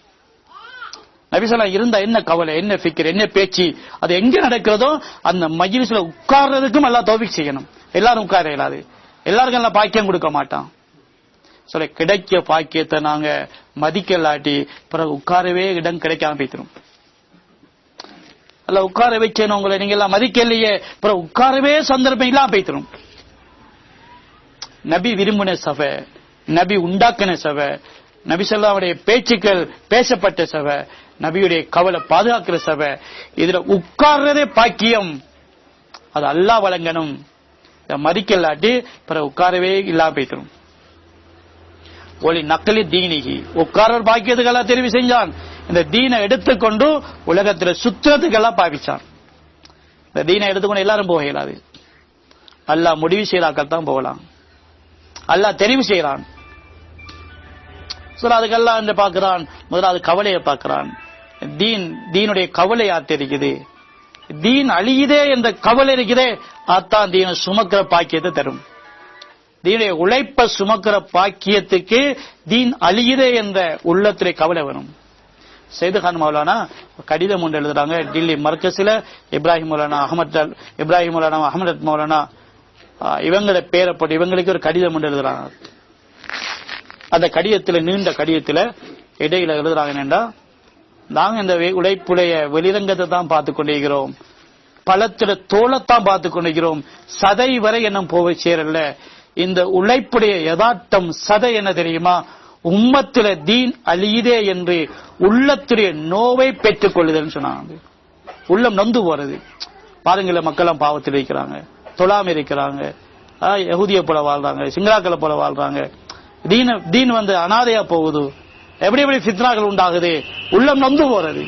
நபி ஸல்லல்லாஹு இருந்தா என்ன கவலை, என்ன ஃபிக்ர், என்ன பேச்சு, அது எங்க நடக்கிறதோ அந்த மஜ்லிஸ்ல உட்கார்றதுக்கும் அல்லாஹ் தௌஃபீக் செய்யணும். எல்லாரும் உட்கார இயலாது, எல்லாருக்கும் எல்லாம் பாக்கியம் கொடுக்க மாட்டான். சொல்ல கிடைக்க பாக்கியத்தை நாங்க மதிக்கலாட்டி பிறகு உட்காரவே இடம் கிடைக்காம போய்த்திரும். அல்ல உட்கார வச்சேன்னு உங்களை நீங்க எல்லாம் மதிக்கலையே பிறகு உட்காரவே சந்தர்ப்பம் இல்லாம போய்த்திரும். நபி விரும்பின சபை, நபி உண்டாக்கின சபை, நபி ஸல்லல்லாஹுடைய பேச்சுக்கள் பேசப்பட்ட சபை, நபியுடைய கவலை பாதுகாக்கிற சபை, இதுல உட்கார்றதே பாக்கியம். அது அல்லாஹ் வழங்கணும். மதிக்கலாட்டி பிறகு உட்காரவே இல்லாம போய்த்திரும். ஒளி நக்கலி தீனிகி, உட்கார்ற பாக்கியத்துக்கெல்லாம் தெரிவு செஞ்சான். இந்த தீனை எடுத்துக்கொண்டு உலகத்துல சுத்திரத்துக்கெல்லாம் பாவிச்சான். இந்த தீனை எடுத்துக்கொண்டு எல்லாரும் போக இயலாது. அல்லாஹ் முடிவு செய்யறாக்கள் தான் போகலாம். அல்லாஹ் தெரிவு செய்யறான். அதுக்கெல்லாம் என்று பார்க்கிறான். முதலாவது கவலையை பார்க்கிறான். தீனுடைய கவலை ஆத்திருக்குது. தீன் அழியுதே என்ற கவலை இருக்குதே, அத்தான் தீனை சுமக்கிற பாக்கியத்தை தரும். தீனுடைய உழைப்ப சுமக்கிற பாக்கியத்துக்கு தீன் அழியுதே என்ற உள்ளத்திலே கவலை வரும். சையது கான் மௌலானா கடிதம் ஒன்று எழுதுறாங்க. டில்லி மர்கஸில இப்ராஹிம் மௌலானா அஹமத் மௌலானா இவங்களை பேரப்பட்டு இவங்களுக்கு ஒரு கடிதம் ஒன்று எழுதுறாங்க. அந்த கடிதத்தில், நீண்ட கடிதத்தில் இடையில எழுதுறாங்க என்னண்டா, நாங்க இந்த உழைப்புடைய வெளிரங்கத்தை தான் பார்த்து கொண்டிருக்கிறோம், பழத்தில தோளத்தான் பார்த்து கொண்டிருக்கிறோம், சதை வரை என்ன போய் சேரல. இந்த உழைப்புடைய யதார்த்தம் சதை என்ன தெரியுமா? உம்மத்தில தீன் அழியுதே என்று உள்ளத்துடைய நோவை பெற்றுக் கொள்ளுதல் சொன்னாங்க. உள்ளம் நொந்து போறது. பாருங்கள, மக்கள் பாவத்தில் இருக்கிறாங்க, தொழாம இருக்கிறாங்க, யஹூதிய போல வாழ்றாங்க, சிங்களாக்களை போல வாழ்றாங்க. தீன் அனாதையா போகுது. எப்படி எப்படி ஃபித்னாக்கள் உண்டாகுது, உள்ளம் நொந்து போறது.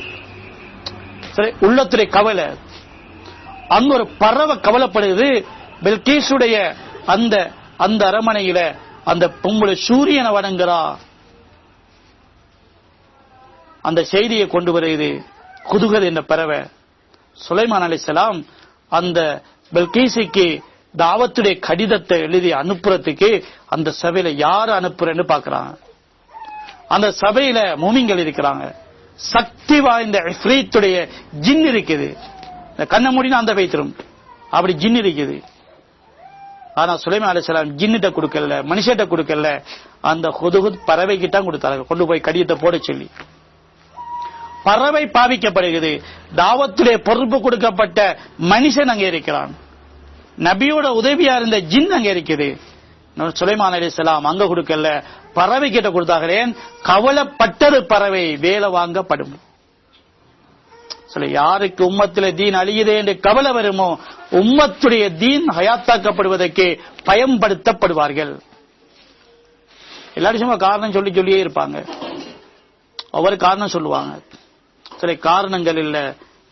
சரி, உள்ளத்துடைய கவலை. அங்க ஒரு பறவை கவலைப்படுது. பில்கீசுடைய அந்த அரமனையில அந்த பொம்பளை சூரியனை வணங்குறா. அந்த செய்தியை கொண்டு வருகிறது குதுகல் என்ற பறவை. சுலைமான் அலைஹிஸ்ஸலாம் அந்த பில்கீசுக்கு தாவத்துடைய கடிதத்தை எழுதி அனுப்புறதுக்கு அந்த சபையில யாரு அனுப்புறேன்னு பாக்குறாங்க. அந்த சபையில மூமின்கள் இருக்கிறாங்க. சக்தி வாய்ந்த இஃப்ரீத்துடைய ஜின் இருக்குது. கண்ண மூடினா அந்த வைத்திரும், அப்படி ஜின் இருக்குது. ஆனா சுலைமான் அலைஹிஸ்ஸலாம் ஜின்னிட்ட கொடுக்கல, மனுஷிட்ட கொடுக்கல, அந்த ஹுதுஹுத் பறவைக்கு தான் கொடுத்தாங்க, கொண்டு போய் கடிதத்தை போட சொல்லி. பறவை பாவிக்கப்படுகிறது. தாவத்துடைய பொறுப்பு கொடுக்கப்பட்ட மனுஷன் அங்கே இருக்கிறான். நபியோட உதவியா இருந்த ஜின் அங்க இருக்குது. சுலைமான் அலைஹிஸ்ஸலாம் அங்க கொடுக்கல, பறவை கிட்ட கொடுத்தாங்களே. கவலைப்பட்டது பறவை, வேலை வாங்கப்படும். யாருக்கு உம்மத்தில தீன் அழியுதே என்று கவலை வருமோ, உம்மத்துடைய தீன் ஹயாத்தாக்கப்படுவதற்கு பயன்படுத்தப்படுவார்கள். எல்லாரும் சும்மா காரணம் சொல்லியே இருப்பாங்க, ஒவ்வொரு காரணம் சொல்லுவாங்க. சில காரணங்கள் இல்ல,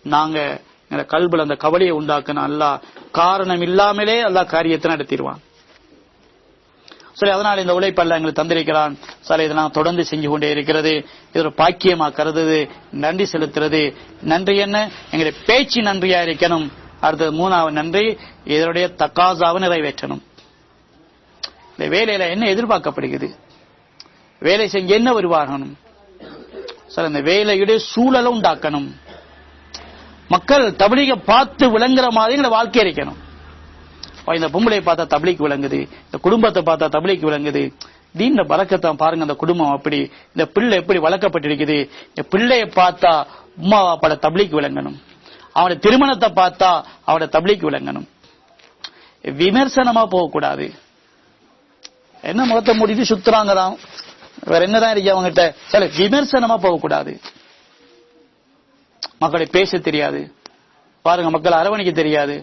நாங்க கல்புல அந்த கவலையை உண்டாக்கணும். அல்லாஹ் காரணம் இல்லாமலே அல்லாஹ் காரியத்தை நடத்திடுவான். சரி, அதனால இந்த உழைப்பல்ல எங்களுக்கு தந்திருக்கிறான். சரி, இதை நான் தொடர்ந்து செஞ்சு கொண்டே இருக்கிறது. இது ஒரு பாக்கியமா கருதுது, நன்றி செலுத்துறது. நன்றி என்ன? எங்களுடைய பேச்சு நன்றியா இருக்கணும். அடுத்தது மூணாவது நன்றி, இதனுடைய தக்காசாவை நிறைவேற்றணும். இந்த வேலையில என்ன எதிர்பார்க்கப்படுகிறது, வேலை செஞ்சு என்ன உருவாகணும்? சார், இந்த வேலையுடைய சூழலை உண்டாக்கணும். மக்கள் தப்லீக பார்த்து விளங்குற மாதிரி வாழ்க்கை இருக்கணும். இந்த பொம்பளை பார்த்தா தப்லீக் விளங்குது, இந்த குடும்பத்தை பார்த்தா தப்லீக் விளங்குது. தீன்ல பறக்கத்தான் பாருங்க. அந்த குடும்பம் அப்படி, இந்த பிள்ளை எப்படி வளர்க்கப்பட்டிருக்குது. இந்த பிள்ளைய பார்த்தா உம்மா வாப்பாட தப்லீக் விளங்கணும். அவனுடைய திருமணத்தை பார்த்தா அவனோட தப்லீக் விளங்கணும். விமர்சனமா போகக்கூடாது. என்ன முகத்தை மூடிட்டு சுத்துறாங்கதான், வேற என்னதான் இருக்கு அவங்ககிட்ட. சில விமர்சனமா போகக்கூடாது. மக்களை பேச தெரியாது, பாருங்க மக்கள் அரவணைக்க தெரியாது,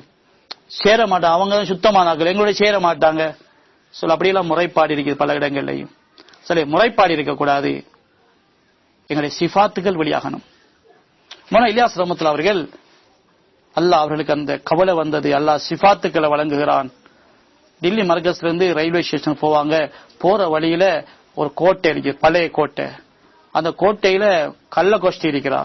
சேர மாட்டாங்க, அவங்க சுத்தமானாக்கள் எங்களோட சேர மாட்டாங்க சொல்ல. அப்படியெல்லாம் முறைப்பாடு இருக்குது பல இடங்கள்லையும். சரி, முறைப்பாடு இருக்கக்கூடாது, எங்களுடைய சிஃபாத்துகள் வெளியாகணும். இலியாஸ் ரஹ்மத்துல்லாஹி அவர்கள் அல்லாஹ் அவர்களுக்கு அந்த கவலை வந்தது. அல்லாஹ் சிஃபாத்துக்களை வழங்குகிறான். டில்லி மர்கஸ்ல இருந்து ரயில்வே ஸ்டேஷன் போவாங்க. போற வழியில ஒரு கோட்டை இருக்கு, பழைய கோட்டை. அந்த கோட்டையில கள்ள கோஷ்டி இருக்கிறா.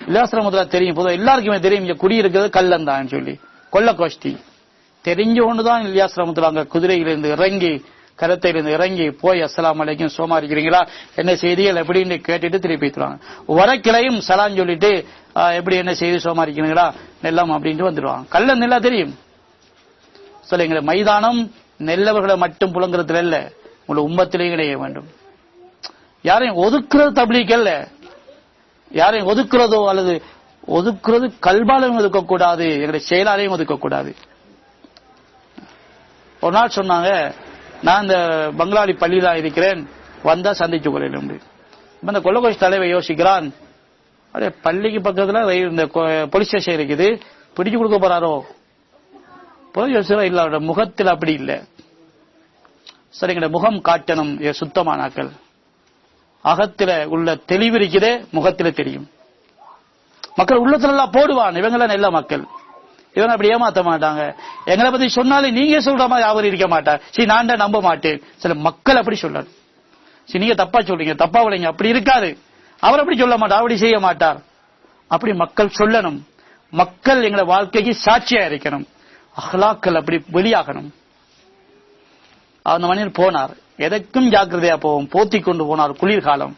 இலியாஸ் ரஹ்மத்துல்லாஹி தெரியும், பொதுவாக எல்லாருக்குமே தெரியும் இங்க குடியிருக்கிறது கள்ளன் தான் சொல்லி. கொள்ள கோஷ்டி தெரிஞ்ச ஒண்ணுதான் இலியாஸ் ரஹ்மத்துல்லாஹி அங்க குதிரையிலிருந்து இறங்கி, கரத்தையிலிருந்து இறங்கி போய் அஸ்ஸலாமு அலைக்கும் சோமா இருக்கிறீங்களா, என்ன செய்திகள் எப்படின்னு கேட்டுட்டு திருப்பி வைத்துருவாங்க. வரக்கிளையும் சலான் சொல்லிட்டு எப்படி என்ன செய்தி சோமா இருக்கிறீங்களா நெல்லம் அப்படின்ட்டு வந்துடுவாங்க. கள்ளன் நல்லா தெரியும். சொல்லுங்க, மைதானம் நெல்லவர்களை மட்டும் புலங்குறதுல இல்ல, உங்களை உம்மத்திலேயே இணைய வேண்டும். யாரையும் ஒதுக்குறது தப்லீக் அல்ல, யாரையும் ஒதுக்குறதோ அல்லது ஒதுக்குறது கல்பாலையும் ஒதுக்கக்கூடாது, எங்களுடைய செயலாலையும் ஒதுக்கக்கூடாது. ஒரு நாள் சொன்னாங்க, நான் இந்த பங்களாடி பள்ளியில இருக்கிறேன், வந்தா சந்திச்சு கொள்ளும். இந்த கொள்ளகோஷ் தலைவர் யோசிக்கிறான், அதே பள்ளிக்கு பக்கத்துல இந்த போலீஸ் ஸ்டேஷன் இருக்குது, பிடிச்சு கொடுக்க போறாரோ இல்ல. முகத்தில் அப்படி இல்லை. சரி, எங்க முகம் காட்டணும், சுத்தமானாக்கள். அகத்தில உள்ள தெளிவு இருக்குதே முகத்தில தெரியும். மக்கள் உள்ளத்துல எல்லாம் போடுவான், இவங்க நல்ல மக்கள், இவங்க அப்படி ஏமாத்த மாட்டாங்க. எங்களை பத்தி சொன்னாலும் நீங்க சொல்ற மாதிரி அவர் இருக்க மாட்டார், சரி நான் நம்ப மாட்டேன். சில மக்கள் அப்படி சொல்றாரு, சரி நீங்க தப்பா சொல்றீங்க, தப்பா விளைங்க, அப்படி இருக்காது, அவர் அப்படி சொல்ல மாட்டார், அப்படி செய்ய மாட்டார். அப்படி மக்கள் சொல்லணும். மக்கள் எங்களை வாழ்க்கைக்கு சாட்சியா இருக்கணும். அஹ்லாக்கள் அப்படி வெளியாகணும். அந்த மனிதர் போனார், எதற்கும் ஜாக்கிரதையா போவோம், போத்தி கொண்டு போனார். குளிர்காலம்,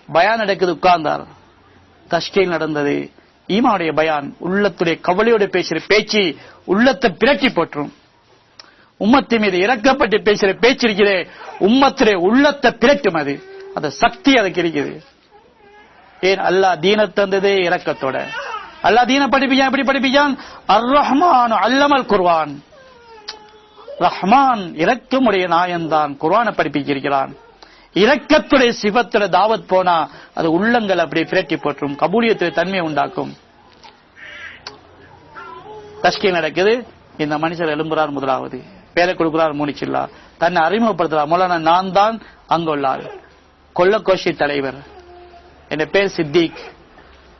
பயான் நடக்குது, உட்கார்ந்தார். தஷ்கீல் நடந்தது, ஈமானுடைய பயான், உள்ளத்துடைய கவலையோட பேசுற பேச்சு உள்ளத்தை பிரட்டி போற்றும். உம்மத்து மீது இறக்கப்பட்டு பேசுற பேச்சு இருக்கிறே, உம்மத்துடைய உள்ளத்தை பிரட்டும். அது அந்த சக்தி அதுக்கு இருக்குது. ஏன் அல்லாஹ் தீன தந்ததே இரக்கத்தோட. அல்லாஹ் தீன படிப்பிச்சான், எப்படி படிப்பிச்சான்? அர் ரஹ்மான் அல்லமல் குர்ஆன். ரஹ்மான் இரக்கமுடைய நாயன்தான் குர்ஆனை படிப்பிக்கிறான். இரக்கத்துடைய சிவத்துடைய தாவத் போனா அது உள்ளங்கள் அப்படி பிரட்டி போற்றும், கபூலியத்துடைய தன்மையை உண்டாக்கும். தஷ்கீல் நடக்குது, இந்த மனுஷர் எழும்புறார். முதலாவது பேரை கொடுக்கிறார் மூனிச்சில்லா, தன்னை அறிமுகப்படுத்துறார். மௌலானா நான் தான் அங்குள்ளார், கொள்ளக்கோஷி தலைவர், என் பேர் சித்திக்,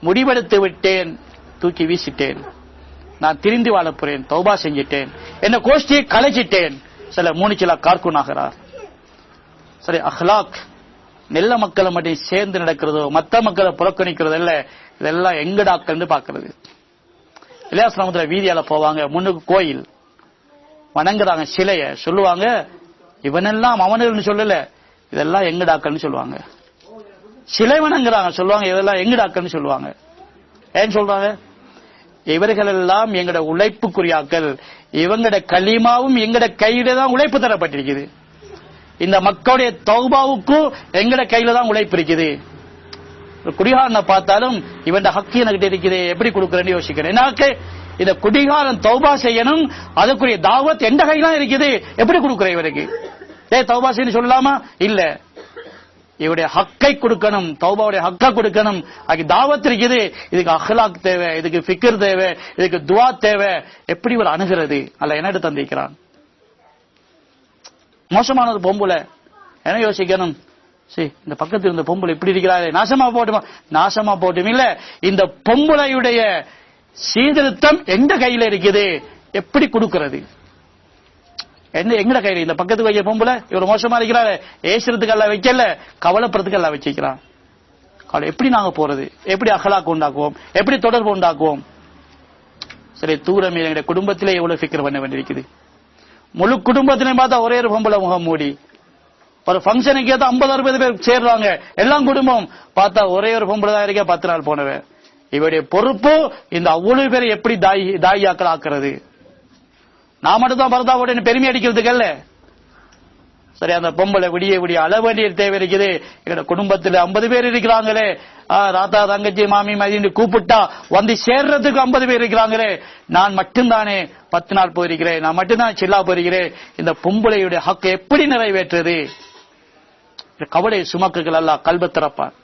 முடிவெடுத்து விட்டேன், தூக்கி வீசிட்டேன், நான் திரிந்து வாழ போறேன், தௌபா செஞ்சிட்டேன், என்ன கோஷ்டியை கலைச்சிட்டேன். சில மூனிச்சில்லா கார்கூன் ஆகிறார். சரி, அஹ்லாக் நெல்ல மக்களை மட்டும் சேர்ந்து நடக்கிறதோ மற்ற மக்களை புறக்கணிக்கிறது இல்ல, இதெல்லாம் எங்கடாக்கள் பாக்குறது. இலியாஸ் ரஹ்மத்துல்லாஹி வீதியால போவாங்க, முன்னுக்கு கோயில் வணங்குறாங்க, சிலைய சொல்லுவாங்க, இவனெல்லாம் அவனுன்னு சொல்லல, இதெல்லாம் எங்கடாக்கள்னு சொல்லுவாங்க. சிலை வணங்குறாங்க, சொல்லுவாங்க இதெல்லாம் எங்கடாக்கள்னு சொல்லுவாங்க. ஏன் சொல்றாங்க? இவர்கள் எல்லாம் எங்கட உழைப்புக்குரியாக்கள், இவங்கட கலிமாவும் எங்கட கையில தான் உழைப்பு தரப்பட்டிருக்குது. இந்த மக்களுடைய தௌபாவுக்கும் எங்கட கையில தான் உழைப்பு இருக்குது. குடிகாரனை பார்த்தாலும் இவன் ஹக்கு என்கிட்ட இருக்குது, எப்படி கொடுக்கறேன்னு யோசிக்கிறேன். எனக்கு இந்த குடிகாரன் தௌபா செய்யணும், அதுக்குரிய தாவத் எந்த கையில இருக்குது, எப்படி கொடுக்குறேன் இவருக்கு? தௌபா செய்யணும் சொல்லலாமா? இல்ல, இவருடைய ஹக்கை கொடுக்கணும், தௌபாவுடைய ஹக்கை கொடுக்கணும். அதுக்கு தாவத் இருக்குது, இதுக்கு அஹ்லாக் தேவை, இதுக்கு ஃபிக்ர் தேவை, இதுக்கு துவா தேவை. எப்படி ஒரு அணுகிறது அல்ல என்ன தந்திக்கிறான். மோசமானது பொம்புல என்ன யோசிக்கணும், சரி இந்த பக்கத்தில் இருந்த பொம்புல இப்படி இருக்கிறாரு, நாசமா போட்டுமா, நாசமா போட்டும் இல்ல, இந்த பொம்புலையுடைய சீர்திருத்தம் எந்த கையில இருக்குது, எப்படி கொடுக்கிறது, என்ன எங்கட கையில. இந்த பக்கத்துக்கு வைக்க பொம்புல இவர் மோசமா இருக்கிறாரு, ஏசுறதுக்கு எல்லாம் வைக்கல, கவலைப்படுறதுக்கு எல்லாம் வச்சுக்கிறான். எப்படி நாங்க போறது, எப்படி அகலாக்கு உண்டாக்குவோம், எப்படி தொடர்பு உண்டாக்குவோம்? சரி, தூரம் எங்க குடும்பத்திலே எவ்வளவு ஃபிக்ர் பண்ண வேண்டியிருக்குது. முழு குடும்பத்திலையும் பார்த்தா ஒரே ஒரு பொம்பளை முகம் மூடி, ஒரு ஃபங்க்ஷனுக்கு ஏதோ 50-60 பேர் சேர்றாங்க, எல்லாம் குடும்பம் பார்த்தா ஒரே ஒரு பொம்பளை தான் இருக்க, 10 நாள் போனவன். இவருடைய பொறுப்பு இந்த அவ்வளவு பேரை எப்படி தாயாக்கள் ஆக்குறது. நான் மட்டும் தான் பரதாவோட பெருமை அடிக்கிறதுக்கு அல்ல. சரி, அந்த பொம்பளை விடிய விடிய அள வேண்டிய தேவை இருக்குது. எங்க குடும்பத்தில் 50 பேர் இருக்கிறாங்களே, ராத்தா தங்கச்சி மாமி மதின்னு கூப்பிட்டா வந்து சேர்றதுக்கு 50 பேர் இருக்கிறாங்களே, நான் மட்டும்தானே 10 நாள் போயிருக்கிறேன், நான் மட்டும்தான் சில்லா போயிருக்கிறேன். இந்த பொம்பளையுடைய ஹக்கை எப்படி நிறைவேற்றுறது? கவலை சுமக்குகள் எல்லாம் கல்ப திறப்பான்,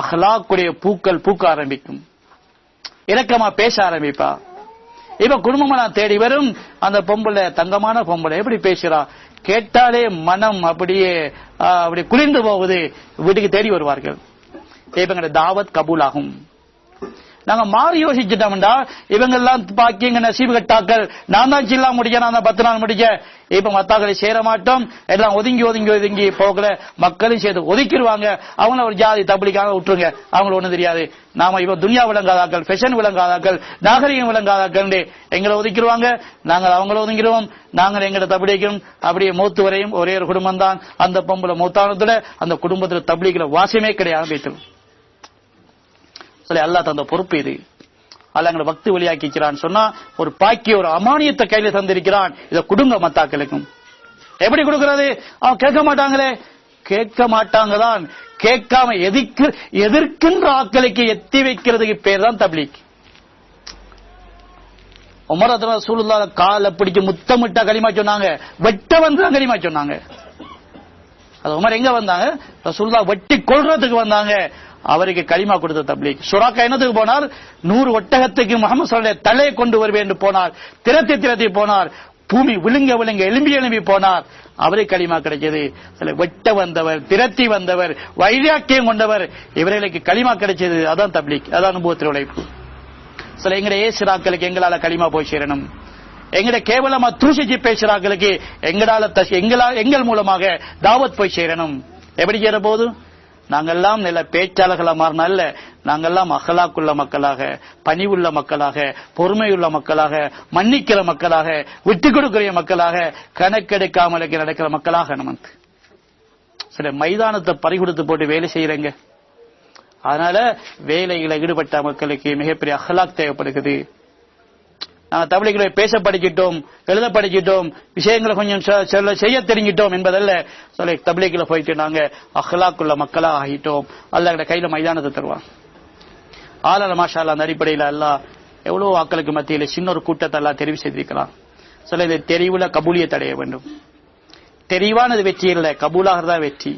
அஹ்லாக்குடைய பூக்கள் பூக்க ஆரம்பிக்கும். இரக்கமா பேச ஆரம்பிப்பா. இப்ப குடும்பமெல்லாம் தேடி வரும். அந்த பொம்பளை தங்கமான பொம்பளை எப்படி பேசுறா கேட்டாலே மனம் அப்படியே அப்படி குளிர்ந்து போகுது. வீட்டுக்கு தேடி வருவார்கள். இப்ப தாவத் கபூல் ஆகும். நாங்க மாறி யோசிச்சுட்டோம்டா இவங்க எல்லாம் பாக்கி எங்க நசீபு கட்டாக்கள், நான் தான் சில்லா முடிக்க, நான் தான் 10 நாள் முடிக்க, இப்ப மத்தாக்களை சேர மாட்டோம், எல்லாம் ஒதுங்கி ஒதுங்கி ஒதுங்கி போகல, மக்களும் சேர்த்து ஒதுக்கிடுவாங்க. அவங்கள ஒரு ஜாதி தப்பிக்காக விட்டுருங்க, அவங்களுக்கு ஒண்ணும் தெரியாது. நாம இப்ப துன்யா விளங்காதாக்கள், ஃபேஷன் விளங்காதாக்கள், நாகரிகம் விளங்காதாக்கள் எங்களை ஒதுக்கிடுவாங்க, நாங்கள் அவங்கள ஒதுங்கிடுவோம், நாங்கள் எங்களை தப்பிடிக்கும். அப்படியே மூத்து வரையும் ஒரே ஒரு குடும்பம் தான். அந்த பொம்பளை மூத்தானத்துல அந்த குடும்பத்துல தப்பிக்கிற வாசமே கிடையாது. போயிட்டு அல்லாஹ் தந்த பொறுப்பு இது. அல்லாஹ் எங்களை பக்தி வழியாக்கிக்கிறான் சொன்னா ஒரு பாக்கிய ஒரு அமானியத்தை கையில தந்திருக்கிறான். இதை கொடுங்க மத்தாக்களுக்கும். எப்படி கொடுக்கிறது? அவன் கேட்க மாட்டாங்களே, கேட்க மாட்டாங்க தான். கேட்காம எதிர்க்கின்ற ஆக்களுக்கு எத்தி வைக்கிறதுக்கு பேர் தான் தப்லீக். உமர் ரசூலுல்லாஹ் கால பிடிச்சு முத்தமிட்டா கலிமா சொன்னாங்க, வெட்ட வந்து கலிமா சொன்னாங்க. அது உமர் எங்க வந்தாங்க? ரசூலுல்லாஹ் வெட்டி கொல்றதுக்கு வந்தாங்க. அவருக்கு களிமா கொடுத்த தப்லீக். சுராக்கா என்னத்துக்கு போனார்? 100 ஒட்டகத்துக்கு முஹம்மது ஸல்லல்லாஹு அலைஹி தலையை கொண்டு வருவேன் என்று போனார். திரத்தி போனார். பூமி விழுங்க எலும்பி போனார். அவருக்கு களிமா கிடைச்சது. வெட்ட வந்தவர், திரத்தி வந்தவர், வைராக்கியம் கொண்டவர், இவர்களுக்கு களிமா கிடைச்சது. அதான் தப்லீக், அதான் அனுபவத்தில் உழைப்பு. சில எங்கட ஏசுராக்களுக்கு எங்களால களிமா போய் சேரணும். எங்கட கேவலமா தூசிச்சு பேசுறாக்களுக்கு எங்கள் மூலமாக தாவத் போய் சேரணும். எப்படி சேர போது? நாங்கெல்லாம் நல்ல பேச்சாளர்களா மாறினால, நாங்கெல்லாம் அகலாக்குள்ள மக்களாக, பணிவுள்ள மக்களாக, பொறுமையுள்ள மக்களாக, மன்னிக்கிற மக்களாக, விட்டு கொடுக்கிற மக்களாக, கணக்கெடுக்காமல் நடக்கிற மக்களாக நமக்கு சில மைதானத்தை பறிகொடுத்து போட்டு வேலை செய்யறங்க. அதனால வேலைகளை ஈடுபட்ட மக்களுக்கு மிகப்பெரிய அகலாக் தேவைப்படுகிறது. நாங்க தப்லீக்களை பேச படிச்சிட்டோம், எழுத படிச்சிட்டோம், விஷயங்களை கொஞ்சம் செய்ய தெரிஞ்சிட்டோம் என்பதல்ல. சொல்ல தப்லீக்ல போயிட்டு நாங்க அஹ்லாக்குள்ள மக்களா ஆகிட்டோம். அல்லாஹ் கையில மைதானத்தை தருவான். ஆளால மாஷா அல்லாஹ் அந்த அடிப்படையில் அல்லாஹ் எவ்வளவு ஆக்களுக்கு மத்தியில சின்ன ஒரு கூட்டத்தை எல்லாம் தெரிவு செய்திருக்கலாம். சொல்ல இந்த தெரிவுல கபூலியத் அடைய வேண்டும். தெரிவானது வெற்றி இல்லை, கபூலாகிறதா வெற்றி.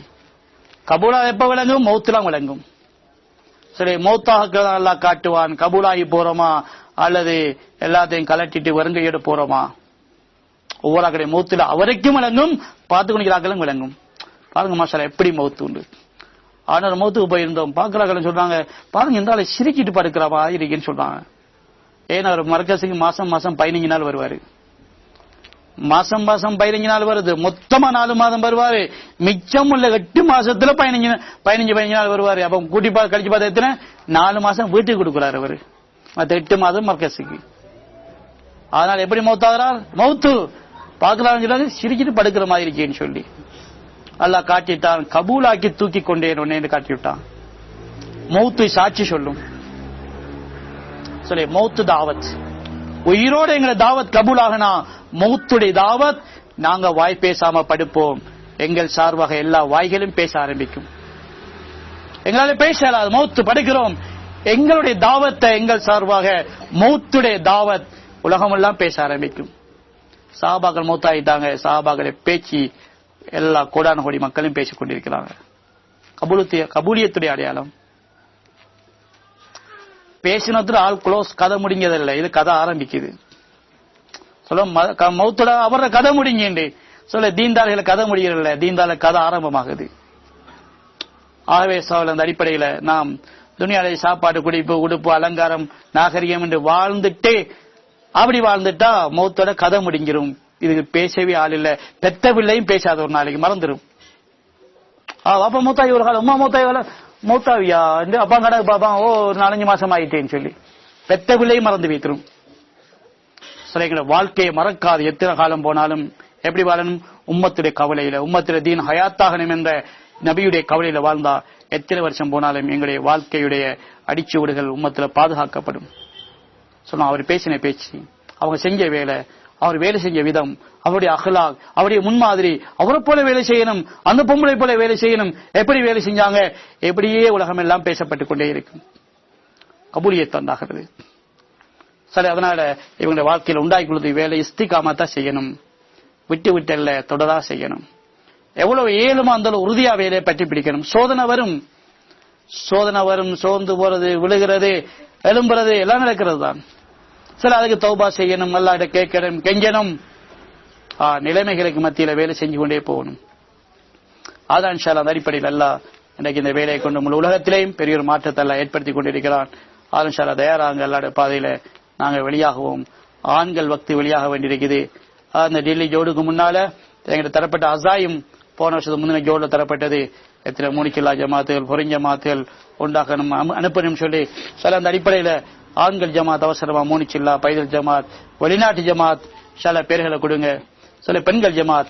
கபூலாக எப்ப விளங்கும்? மௌத்துலாம் விளங்கும். சரி, மௌத்தாக அல்லாஹ் காட்டுவான். கபூலாகி போறோமா அல்லது எல்லாத்தையும் கலட்டிட்டு வருங்கையோடு போறோமா? ஒவ்வொரு ஆக்களுடைய மௌத்துல அவருக்கும் விளங்கும், பார்த்து கொண்டிருக்கிறார்களும் விளங்கும். பாருங்க மாஷா எப்படி மௌத்து உண்டு. ஆனால் மௌத்துக்கு போயிருந்தோம், பாக்குறாங்க சொல்றாங்க, பாருங்க இந்த ஆளை சிரிக்கிட்டு படுக்கிறாமா இருக்கேன்னு சொல்றாங்க. ஏன்னா அவர் மரக்கசுக்கு மாசம் 15 நாள் வருவாரு. மாசம் 15 நாள் வருது. மொத்தமா 4 மாதம் வருவாரு. மிச்சம் உள்ள 8 மாசத்துல 15 நாள் வருவாரு. அப்ப கூட்டி கழிச்சு பார்த்தா எத்தனை? 4 மாசம் வீட்டுக்கு கொடுக்குறாரு அவரு. மற்ற 8 மாதம் மர்க்கஸுக்கு. அதனால எப்படி மௌத்தாகிறார்? மௌத்து பார்க்கலாம் சிரிக்கிட்டு படுக்கிற மாதிரி இருக்கேன்னு சொல்லி அல்லாஹ் காட்டிட்டான். கபூலாக்கி தூக்கி கொண்டேன் ஒன்னே காட்டி விட்டான். மௌத்து சாட்சி சொல்லும். சொல்லி மௌத்து தாவத், உயிரோட எங்களை தாவத் கபூலாகனா மௌத்துடைய தாவத். நாங்க வாய் பேசாம படுப்போம், எங்கள் சார்பாக எல்லா வாய்களும் பேச ஆரம்பிக்கும். எங்களால பேசலாது, மௌத்து படுக்கிறோம். எங்களுடைய தாவத்தை எங்கள் சார்பாக மௌத்துடைய தாவத் உலகமெல்லாம் பேச ஆரம்பிக்கும். சஹாபாக்கள் மௌத்தாயிட்டாங்க. சஹாபாக்களை பேச்சு எல்லா கோடான கோடி மக்களும் பேசிக் கொண்டிருக்கிறாங்க. கபூலியத்துடைய அடையாளம். பேசினத்துல ஆள் க்ளோஸ், கதை முடிஞ்சதில்லை, இது கதை ஆரம்பிக்குது. சொல்ல மௌத்துல அவர கதை முடிஞ்சு சொல்ல தீன்தார்களை கதை முடியல, தீன்தார்ல கதை ஆரம்பமாகுது. ஆகவே சோழ அந்த அடிப்படையில நாம் துணியாலை சாப்பாடு, குடிப்பு, உடுப்பு, அலங்காரம், நாகரிகம் என்று வாழ்ந்துட்டு அப்படி வாழ்ந்துட்டா மௌத்தோட கதை முடிஞ்சிரும். இதுக்கு பேசவே ஆள் இல்ல. பெத்த பிள்ளையும் பேசாத ஒரு நாளைக்கு மறந்துடும். அப்பா மூத்தாயி ஒரு காலம், அம்மா மூத்தாயி மூத்தாவியா அப்பா கடை பாப்பா, ஓ ஒரு 4-5 மாசம் ஆயிட்டேன்னு சொல்லி பெத்த பிள்ளையும் மறந்து வைத்திரும். சில வாழ்க்கையை மறக்காது. எத்தனை காலம் போனாலும் எப்படி வாழணும்? உம்மத்துடைய கவலையில, உம்மத்துடைய தீன் ஹயாத்தாகணும் என்ற நபியுடைய கவலையில வாழ்ந்தா எத்தனை வருஷம் போனாலும் எங்களுடைய வாழ்க்கையுடைய அடிச்சுவடுகள் உம்மத்துல பாதுகாக்கப்படும். சொன்னா அவர் பேசின பேச்சு, அவங்க செஞ்ச வேலை, அவர் வேலை செஞ்ச விதம், அவருடைய அஹ்லாக், அவருடைய முன்மாதிரி, அவரை போல வேலை செய்யணும், அந்த பொம்பளை போல வேலை செய்யணும், எப்படி வேலை செஞ்சாங்க, எப்படியே உலகம் எல்லாம் பேசப்பட்டு கொண்டே இருக்கும். கபூலியத் உண்டாகிறது. சரி, அதனால இவங்களுடைய வாழ்க்கையில் உண்டாக்கி கொடுத்த வேலை இஸ்திகாமத்தா செய்யணும். விட்டு விட்டல்ல, தொடரா செய்யணும். எவ்வளவு ஏழுமோ அந்த உறுதியா வேலையை பற்றி பிடிக்கணும். சோதனை வரும், சோர்ந்து போறது, விழுகிறது, எழும்புறது எல்லாம் நடக்கிறது தான். சில அதுக்கு தௌபா செய்யணும், அல்லாஹ்ட்ட கேட்கணும், கெஞ்சணும், நிலைமைகளுக்கு மத்தியில வேலை செஞ்சு கொண்டே போகணும். அதான் இன்ஷா அல்லாஹ் அந்த அடிப்படையில் அல்லாஹ் இன்னைக்கு இந்த வேலையை கொண்டு முழு உலகத்திலேயும் பெரிய ஒரு மாற்றத்தை எல்லாம் ஏற்படுத்தி கொண்டிருக்கிறான். அது இன்ஷா அல்லாஹ் தயாராங்க, அல்லாஹ்வுடைய பாதையில நாங்க வெளியாகுவோம். ஆண்கள் வக்து வெளியாக வேண்டியிருக்குது. அந்த டெல்லி ஜோடுக்கு முன்னால எங்கிட்ட தரப்பட்ட அசாயும் போன வருஷத்துக்கு முந்தின ஜோடுல தரப்பட்டது. எத்தனை மூணிக்கில்லா ஜமாத்துகள், பொறிஞ்ச ஜமாத்துகள் உண்டாக்கணும், அனுப்பணும் சொல்லி சில அந்த அடிப்படையில ஆண்கள் ஜமாத் அவசரமா மூணிச்சில்லா, பைதல் ஜமாத், வெளிநாட்டு ஜமாத் சில பேர்களை கொடுங்க, சில பெண்கள் ஜமாத்